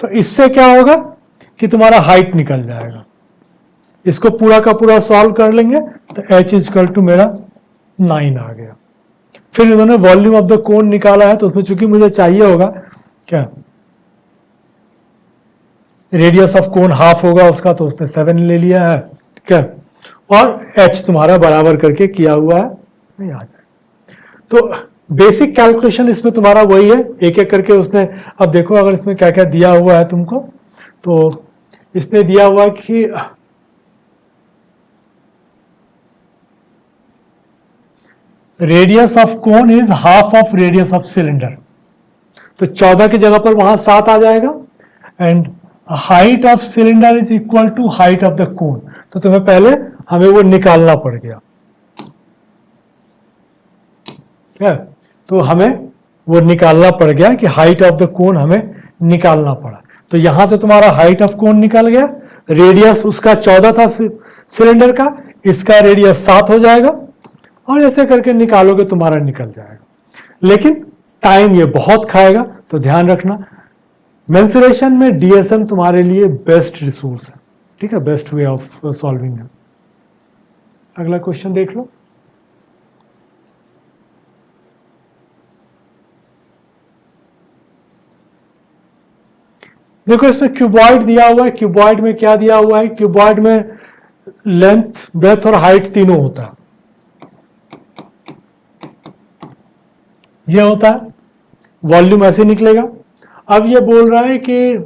तो इससे क्या होगा कि तुम्हारा हाइट निकल जाएगा। इसको पूरा का पूरा सॉल्व कर लेंगे तो h इजकल टू मेरा 9 आ गया। फिर इन्होंने वॉल्यूम ऑफ द कोन निकाला है, तो उसमें चूंकि मुझे चाहिए होगा क्या रेडियस ऑफ कोन हाफ होगा उसका, तो उसने 7 ले लिया है, ठीक है, और h तुम्हारा बराबर करके किया हुआ है, नहीं आ जाएगा। तो बेसिक कैलकुलेशन इसमें तुम्हारा वही है, एक एक करके उसने, अब देखो अगर इसमें क्या क्या दिया हुआ है तुमको, तो इसने दिया हुआ कि radius of cone is half of radius of cylinder, तो 14 की जगह पर वहां 7 आ जाएगा, and height of cylinder is equal to height of the cone, तो तुम्हें पहले हमें वो निकालना पड़ गया, क्या, तो हमें वो निकालना पड़ गया कि हाइट ऑफ द कोन हमें निकालना पड़ा। तो यहां से तुम्हारा हाइट ऑफ कोन निकल गया, रेडियस उसका 14 था सिलेंडर का, इसका रेडियस 7 हो जाएगा, और ऐसे करके निकालोगे तुम्हारा निकल जाएगा। लेकिन टाइम ये बहुत खाएगा, तो ध्यान रखना मेंसुरेशन में डीएसएम तुम्हारे लिए बेस्ट रिसोर्स है, ठीक है, बेस्ट वे ऑफ सॉल्विंग है। अगला क्वेश्चन देख लो। देखो इसमें क्यूबॉइड दिया हुआ है, क्यूबॉइड में क्या दिया हुआ है, क्यूबॉइड में लेंथ, ब्रेथ और हाइट तीनों होता है, ये होता है, वॉल्यूम ऐसे निकलेगा। अब ये बोल रहा है कि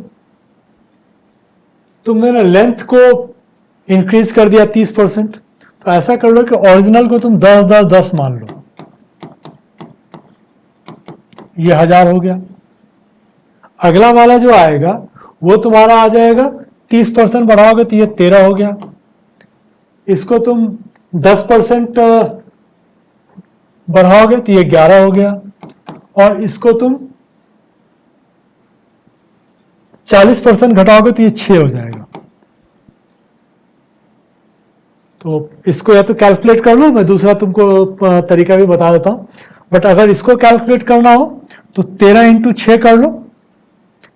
तुमने ना लेंथ को इंक्रीज कर दिया 30%, तो ऐसा कर लो कि ओरिजिनल को तुम 10 मान लो, ये 1000 हो गया। अगला वाला जो आएगा वो तुम्हारा आ जाएगा 30% बढ़ाओगे तो ये 13 हो गया, इसको तुम 10% बढ़ाओगे तो ये 11 हो गया, और इसको तुम 40% घटाओगे तो ये 6 हो जाएगा। तो इसको या तो कैलकुलेट कर लो, मैं दूसरा तुमको तरीका भी बता देता हूं, बट अगर इसको कैलकुलेट करना हो तो 13 इंटू 6 कर लो,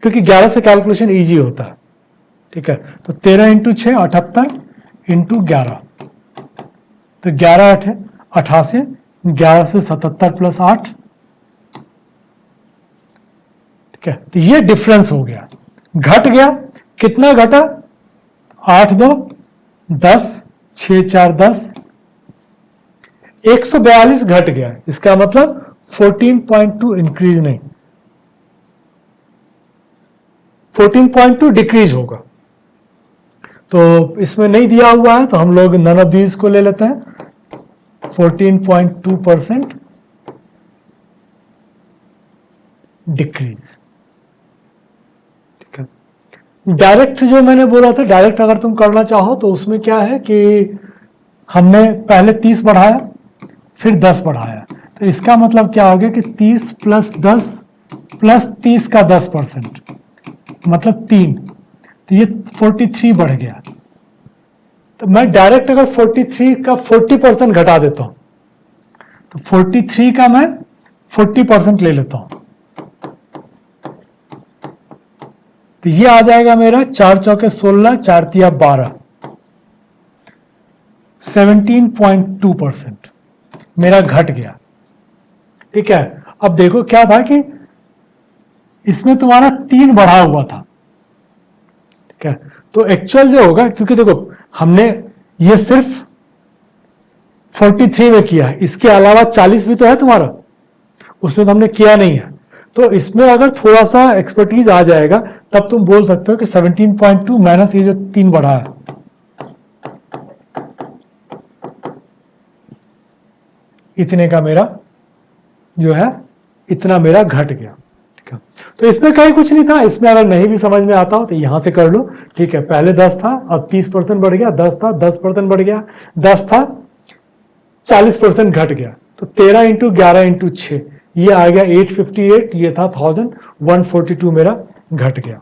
क्योंकि 11 से कैलकुलेशन इजी होता है, ठीक है। तो 13 इंटू 6 78 इंटू 11, तो 11 8 88, 11 से 77 प्लस 8, ठीक है। तो ये डिफरेंस हो गया, घट गया, कितना घटा, 8 2 10, 6 4 10, 142 घट गया, इसका मतलब 14.2 इंक्रीज नहीं, 14.2 डिक्रीज होगा। तो इसमें नहीं दिया हुआ है तो हम लोग नन ऑफ दीज को ले लेते हैं, 14.2% डिक्रीज, ठीक है। डायरेक्ट जो मैंने बोला था, डायरेक्ट अगर तुम करना चाहो तो उसमें क्या है कि हमने पहले 30 बढ़ाया फिर 10 बढ़ाया, तो इसका मतलब क्या हो गया कि 30 प्लस 10 प्लस 30 का 10%, मतलब 3, तो ये 43 बढ़ गया। तो मैं डायरेक्ट अगर 43 का 40% घटा देता हूं, तो 43 का मैं 40% ले लेता हूं, तो ये आ जाएगा मेरा 4 चौके 16, 4 तिया 12, 17.2% मेरा घट गया, ठीक है। अब देखो क्या था कि इसमें तुम्हारा 3 बढ़ा हुआ था, ठीक है, तो एक्चुअल जो होगा, क्योंकि देखो हमने ये सिर्फ 43 में किया है, इसके अलावा 40 भी तो है तुम्हारा, उसमें तो हमने किया नहीं है, तो इसमें अगर थोड़ा सा एक्सपर्टीज आ जाएगा तब तुम बोल सकते हो कि 17.2 माइनस ये जो 3 बढ़ा है, इतने का मेरा जो है इतना मेरा घट गया। ठीक है, तो इसमें कहीं कुछ नहीं था। इसमें अगर नहीं भी समझ में आता हो तो यहां से कर लो। ठीक है, पहले 10 था, अब 30% बढ़ गया, 10 था 10% बढ़ गया, 10 था 40% घट गया, तो 13 इंटू 11 इंटू 6 ये आ गया 858, ये था 1142 मेरा घट गया।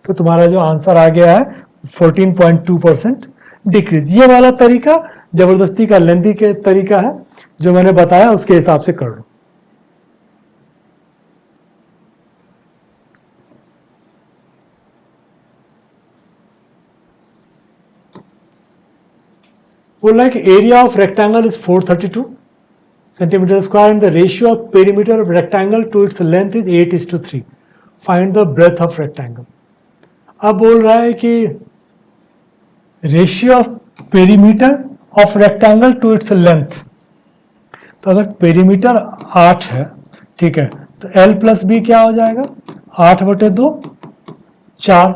तो तुम्हारा जो आंसर आ गया है 14.2% डिक्रीज। ये वाला तरीका जबरदस्ती का लेंथी के तरीका है, जो मैंने बताया उसके हिसाब से कर लो। बोला है कि area of rectangle is 432 centimetre square and the ratio of perimeter of rectangle to its length is 8:3। Find the breadth of rectangle. अब बोल रहा है कि ratio of perimeter of rectangle to its length. तो अगर पेरीमीटर 8 है, ठीक है, तो L प्लस बी क्या हो जाएगा, 8/2 4।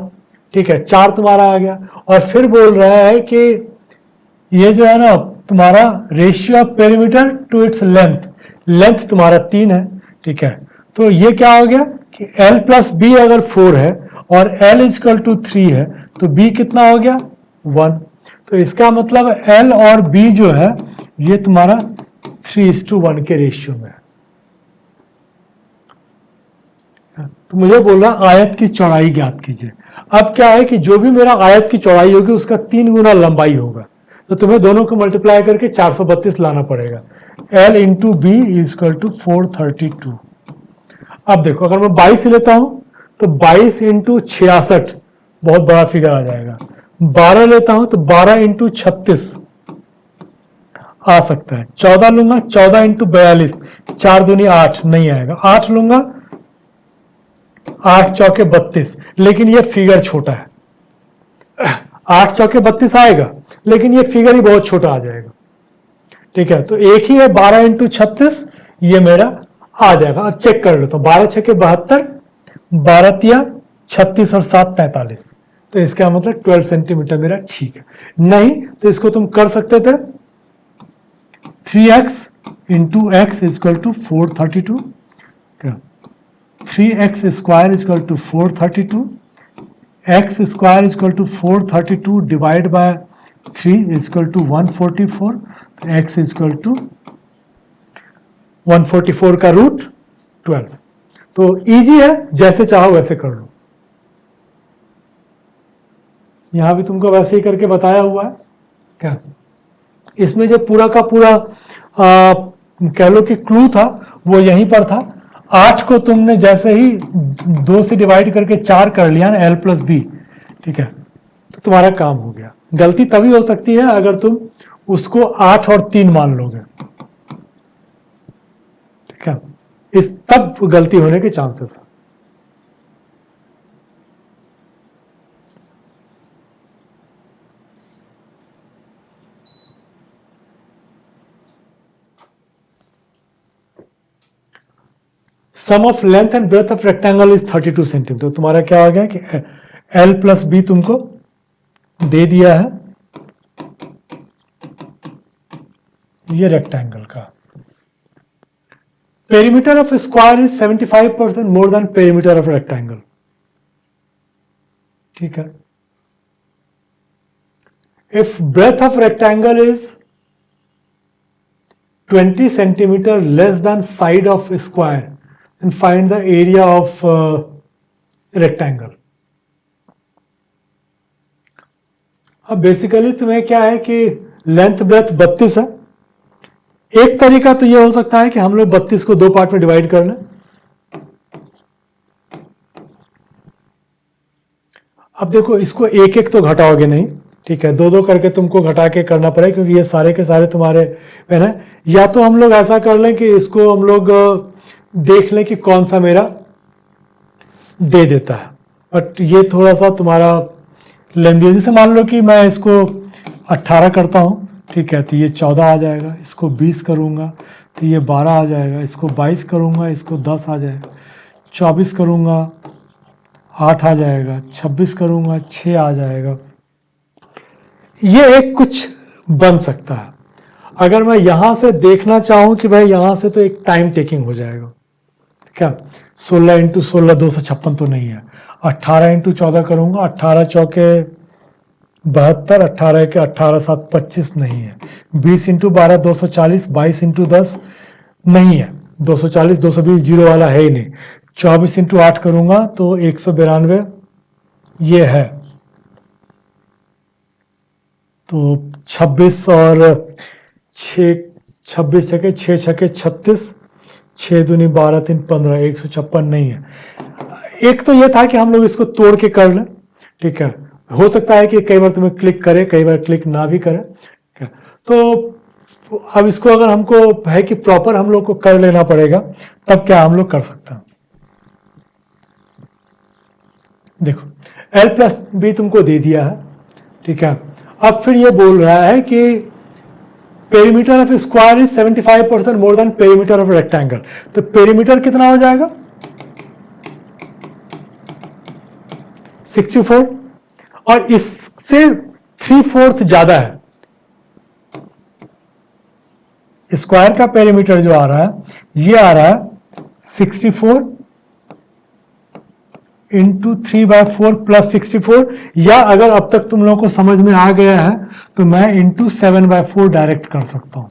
ठीक है, 4 तुम्हारा आ गया। और फिर बोल रहा है कि ये जो है ना तुम्हारा ratio of perimeter to its length, length तुम्हारा 3 है। ठीक है, तो ये क्या हो गया कि L प्लस बी अगर 4 है और L इजकल टू 3 है तो B कितना हो गया 1। तो इसका मतलब L और B जो है ये तुम्हारा 3:1 के रेशियो में है। तो मुझे बोल रहा आयत की चौड़ाई ज्ञात कीजिए। अब क्या है कि जो भी मेरा आयत की चौड़ाई होगी उसका 3 गुना लंबाई होगा, तो तुम्हें दोनों को मल्टीप्लाई करके 432 लाना पड़ेगा। L into B is equal to 432। अब देखो अगर मैं 22 लेता हूं तो 22 इंटू 66 बहुत बड़ा फिगर आ जाएगा। 12 लेता हूं तो 12 इंटू 36 आ सकता है। 14 लूंगा, 14 इंटू 42, 4 दूनी 8 नहीं आएगा। 8 लूंगा, 8 चौके 32, लेकिन ये फिगर छोटा है। 8 चौके 32 आएगा लेकिन ये फिगर ही बहुत छोटा आ जाएगा। ठीक है, तो एक ही है 12 इंटू 36, ये मेरा आ जाएगा। अब चेक कर लेता हूं, 12 छके 72, 12 तिया 36 और 7 45, तो इसका मतलब 12 सेंटीमीटर मेरा ठीक है। नहीं तो इसको तुम कर सकते थे 3x into X equal to 432, 3x square equal to 432, x square equal to 432 divide by 3 equal to 144, x equal to 144 का रूट 12। तो इजी है, जैसे चाहो वैसे कर लो। यहां भी तुमको वैसे ही करके बताया हुआ है क्या। इसमें जो पूरा का पूरा कह लो कि क्लू था वो यहीं पर था। 8 को तुमने जैसे ही 2 से डिवाइड करके 4 कर लिया ना, L प्लस बी, ठीक है, तो तुम्हारा काम हो गया। गलती तभी हो सकती है अगर तुम उसको 8 और 3 मान लोगे, ठीक है, इस तब गलती होने के चांसेस है। Sum of length and breadth of rectangle is 32 centimetre. तो तुम्हारा क्या हो गया कि L प्लस बी तुमको दे दिया है ये रेक्टेंगल का। Perimeter of square is 75% more than perimeter of rectangle. ठीक है, if breadth of rectangle is 20 centimetre less than side of square and find the area of rectangle। अब बेसिकली तुम्हें क्या है कि लेंथ ब्रेथ 32 है। एक तरीका तो यह हो सकता है कि हम लोग 32 को 2 पार्ट में डिवाइड कर लें। अब देखो इसको एक एक तो घटाओगे नहीं, ठीक है, 2-2 करके तुमको घटा के करना पड़ेगा क्योंकि ये सारे के सारे तुम्हारे है। या तो हम लोग ऐसा कर लें कि इसको हम लोग देख लें कि कौन सा मेरा दे देता है, बट ये थोड़ा सा तुम्हारा लेंदी है। जैसे मान लो कि मैं इसको 18 करता हूं, ठीक है, तो ये 14 आ जाएगा। इसको 20 करूंगा तो ये 12 आ जाएगा, इसको 22 करूँगा, इसको 10 आ जाएगा, 24 करूँगा 8 आ जाएगा, 26 करूँगा 6 आ जाएगा। ये एक कुछ बन सकता है। अगर मैं यहाँ से देखना चाहूँ कि भाई यहाँ से तो एक टाइम टेकिंग हो जाएगा, क्या 16 इंटू 16 256 तो नहीं है, 18 इंटू 14 करूँगा, 18 चौके 72, 18 के 18 7 25 नहीं है, 20 इंटू 12 240, 22 इंटू 10 नहीं है, 240 220 जीरो वाला है ही नहीं, 24 इंटू 8 करूँगा तो 192 ये है। तो 26 और 6, 26 छके 6 छके 36, 6 दूनी 12 3 15, 156 नहीं है। एक तो ये था कि हम लोग इसको तोड़ के कर लें, ठीक है। हो सकता है कि कई बार तुम्हें क्लिक करे, कई बार क्लिक ना भी करे। तो अब इसको अगर हमको है कि प्रॉपर हम लोग को कर लेना पड़ेगा, तब क्या हम लोग कर सकते हैं। देखो l प्लस बी तुमको दे दिया है, ठीक है। अब फिर ये बोल रहा है कि perimeter of square is 75% more than perimeter of rectangle. तो पेरीमीटर कितना हो जाएगा 64, और इससे 3/4 ज्यादा है। स्क्वायर का पेरीमीटर जो आ रहा है, ये आ रहा है 64 इंटू 3/4 प्लस 64, या अगर अब तक तुम लोगों को समझ में आ गया है तो मैं इंटू 7/4 डायरेक्ट कर सकता हूं।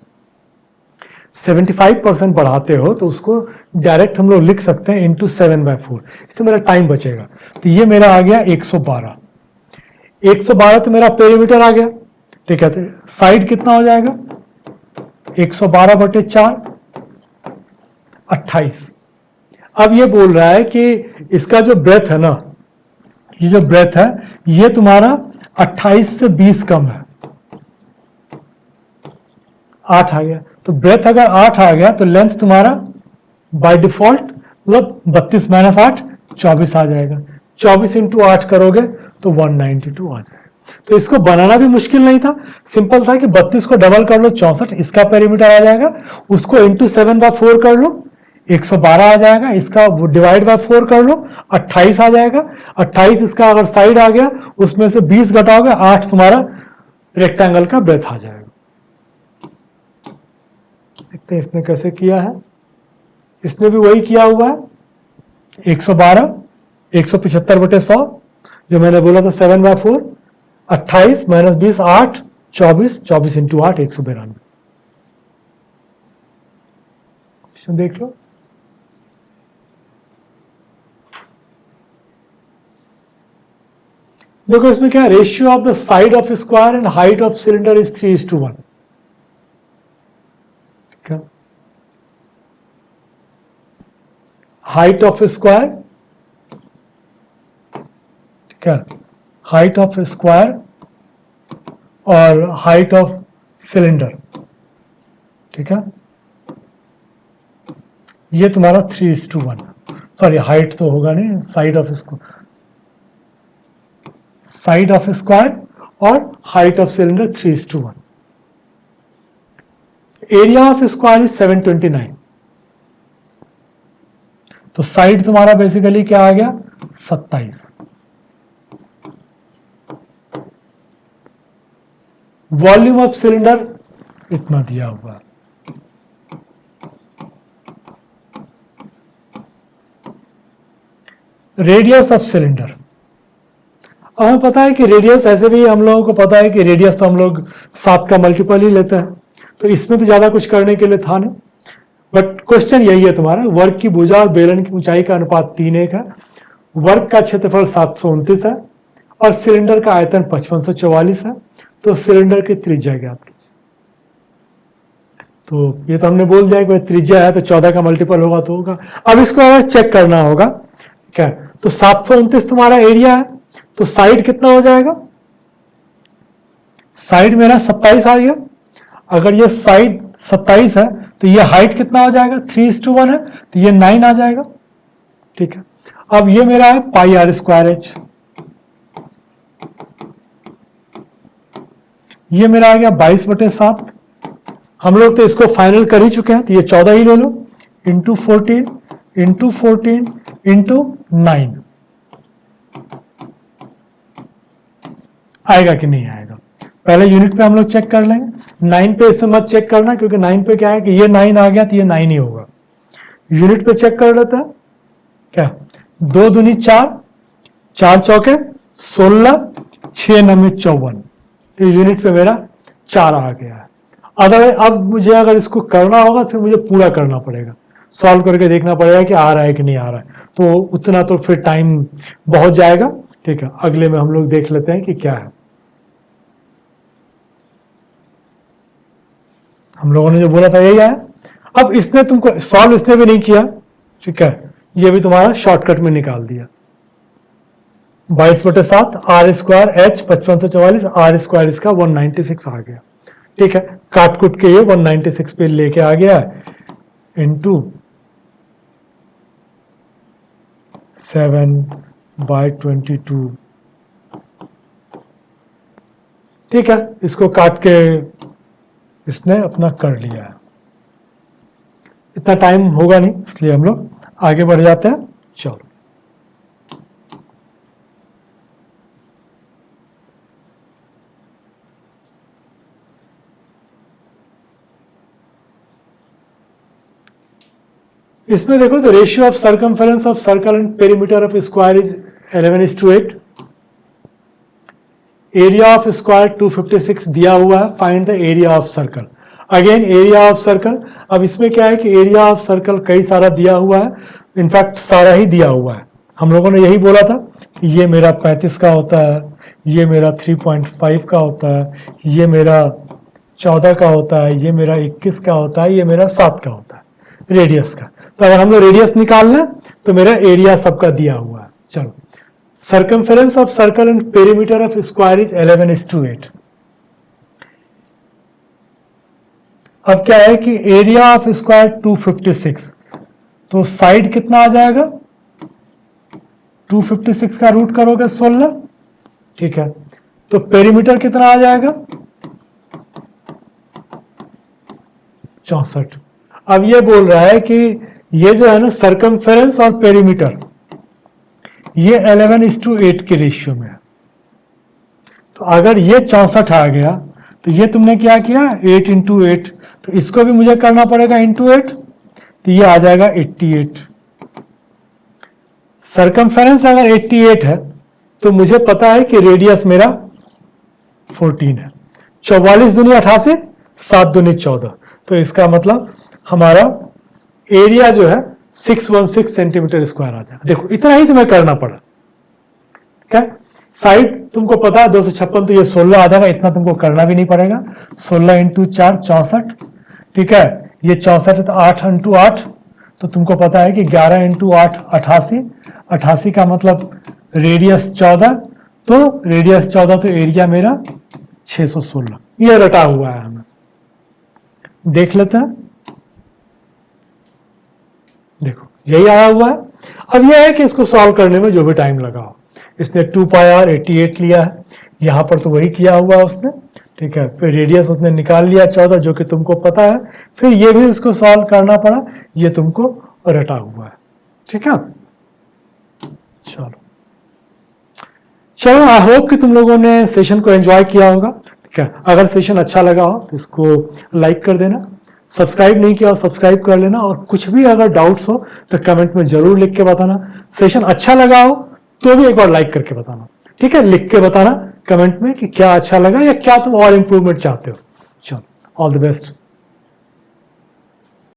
75% बढ़ाते हो तो उसको डायरेक्ट हम लोग लिख सकते हैं इंटू 7/4, इससे मेरा टाइम बचेगा। तो ये मेरा आ गया 112। 112 तो मेरा पेरीमीटर आ गया, ठीक है। तो साइड कितना हो जाएगा 112/4 28। अब ये बोल रहा है कि इसका जो ब्रेथ है ना, ये जो ब्रेथ है ये तुम्हारा 28 से 20 कम है, 8 आ गया। तो ब्रेथ अगर 8 आ गया तो लेंथ तुम्हारा बाय डिफॉल्ट मतलब 32 माइनस 8 24 आ जाएगा। 24 इंटू 8 करोगे तो 192 आ जाएगा। तो इसको बनाना भी मुश्किल नहीं था, सिंपल था कि 32 को डबल कर लो 64, इसका पेरीमीटर आ जाएगा। उसको इंटू 7/4 कर लो 112 आ जाएगा, इसका डिवाइड बाय 4 कर लो 28 आ जाएगा। 28 इसका अगर साइड आ गया उसमें से 20 घटाओगे 8 तुम्हारा रेक्टेंगल का ब्रेथ आ जाएगा। देखते हैं इसने कैसे किया है। इसने भी वही किया हुआ है 112 175/100 जो मैंने बोला था 7/4, 28 माइनस 20 8, 24, 24 इंटू 8 192। देख लो देखो इसमें क्या ratio of the side of square and height of cylinder is 3:1। Height of square, ठीक है, हाइट ऑफ स्क्वायर और हाइट ऑफ सिलेंडर, ठीक है, ये तुम्हारा 3:1। सॉरी हाइट तो होगा नहीं, side of square, side of square और height of cylinder 3:1। Area of square is 729। तो साइड तुम्हारा बेसिकली क्या आ गया 27। वॉल्यूम ऑफ सिलेंडर इतना दिया हुआ है। रेडियस ऑफ सिलेंडर, अब हमें पता है कि रेडियस, ऐसे भी हम लोगों को पता है कि रेडियस तो हम लोग 7 का मल्टीपल ही लेते हैं, तो इसमें तो ज्यादा कुछ करने के लिए था नहीं। बट क्वेश्चन यही है तुम्हारा, वर्क की भुजा और बेलन की ऊंचाई का अनुपात 3:1 है, वर्क का क्षेत्रफल 729 है और सिलेंडर का आयतन 5544 है। तो सिलेंडर की त्रिज्या ज्ञात कीजिए। तो ये तो हमने बोल दिया कि त्रिज्या है तो 14 का मल्टीपल होगा तो होगा। अब इसको अगर चेक करना होगा, क्या, तो 729 तुम्हारा एरिया है, तो साइड कितना हो जाएगा, साइड मेरा 27 आ गया। अगर ये साइड 27 है तो ये हाइट कितना हो जाएगा 3:1 है, तो ये 9 आ जाएगा, ठीक है। अब ये मेरा है πr²h, ये मेरा आ गया 22/7। हम लोग तो इसको फाइनल कर ही चुके हैं, तो ये 14 ही ले लो, इंटू 14 इंटू 14 इंटू 9 आएगा कि नहीं आएगा। पहले यूनिट पे हम लोग चेक कर लेंगे, 9 पे इसमें मत चेक करना, क्योंकि 9 पे क्या है कि ये 9 आ गया तो ये 9 ही होगा। यूनिट पे चेक कर लेते हैं, क्या 2 दूनी 4, 4 चौके 16, 6 नमे 54, तो यूनिट पे मेरा 4 आ गया है। अब मुझे अगर इसको करना होगा फिर मुझे पूरा करना पड़ेगा, सॉल्व करके देखना पड़ेगा कि आ रहा है कि नहीं आ रहा है, तो उतना तो फिर टाइम बहुत जाएगा। ठीक है, अगले में हम लोग देख लेते हैं कि क्या है। हम लोगों ने जो बोला था यही आया। अब इसने तुमको सॉल्व इसने भी नहीं किया, ठीक है, ये भी तुम्हारा शॉर्टकट में निकाल दिया। 22/7 आर स्क्वायर एच 55 से 44 आर स्क्वायर इसका 196 आ गया। ठीक है, काट कुट के ये 196 पे लेके आ गया इंटू 7/22। ठीक है, इसको काट के इसने अपना कर लिया है। इतना टाइम होगा नहीं, इसलिए हम लोग आगे बढ़ जाते हैं। चलो, इसमें देखो तो ratio of circumference of circle and perimeter of square is 11:8। Area of square 256 दिया हुआ है, find the area of circle. Again area of circle. अब इसमें क्या है कि एरिया ऑफ सर्कल कई सारा दिया हुआ है, इनफैक्ट सारा ही दिया हुआ है। हम लोगों ने यही बोला था कि ये मेरा 35 का होता है, ये मेरा 3.5 का होता है, ये मेरा 14 का होता है, ये मेरा 21 का होता है, ये मेरा 7 का होता है रेडियस का। तो अगर हम लोग रेडियस निकालना तो मेरा एरिया सबका दिया हुआ है। चलो, circumference of circle and perimeter of square is 11:8। अब क्या है कि एरिया ऑफ स्क्वायर 256, तो साइड कितना आ जाएगा, 256 का रूट करोगे 16। ठीक है, तो पेरीमीटर कितना आ जाएगा, 64। अब ये बोल रहा है कि ये जो है ना सर्कमफेरेंस और पेरीमीटर ये 11:8 के रेशियो में है। तो अगर ये 64 आ गया तो ये तुमने क्या किया 8 × 8, तो इसको भी मुझे करना पड़ेगा इंटू 8, तो ये आ जाएगा 88। सर्कमफेरेंस अगर 88 है तो मुझे पता है कि रेडियस मेरा 14 है। 44 दूनी 88, 7 दूनी 14, तो इसका मतलब हमारा एरिया जो है 616 सेंटीमीटर स्क्वायर आ जाएगा। देखो इतना ही तुम्हें करना पड़ा। क्या साइड तुमको पता है 256, तो ये 16 आ जाएगा, इतना तुमको करना भी नहीं पड़ेगा। 16 × 4 64। ठीक है, ये 64 है तो 8 × 8, तो तुमको पता है कि 11 × 8 88। 88 का मतलब रेडियस 14, तो रेडियस 14 तो एरिया मेरा 616। ये रटा हुआ है, हमें देख लेते हैं। देखो यही आया हुआ है। अब यह है कि इसको सॉल्व करने में जो भी टाइम लगा हो, इसने 2πr 88 लिया है, यहां पर तो वही किया हुआ है उसने। ठीक है, फिर रेडियस उसने निकाल लिया 14, जो कि तुमको पता है, फिर ये भी उसको सॉल्व करना पड़ा, ये तुमको रटा हुआ है। ठीक है, चलो आई होप कि तुम लोगों ने सेशन को एंजॉय किया होगा। ठीक है, अगर सेशन अच्छा लगा हो तो इसको लाइक कर देना, सब्सक्राइब नहीं किया सब्सक्राइब कर लेना, और कुछ भी अगर डाउट्स हो तो कमेंट में जरूर लिख के बताना। सेशन अच्छा लगा हो तो भी एक बार लाइक करके बताना। ठीक है, लिख के बताना कमेंट में कि क्या अच्छा लगा या क्या तुम और इंप्रूवमेंट चाहते हो। चलो, ऑल द बेस्ट।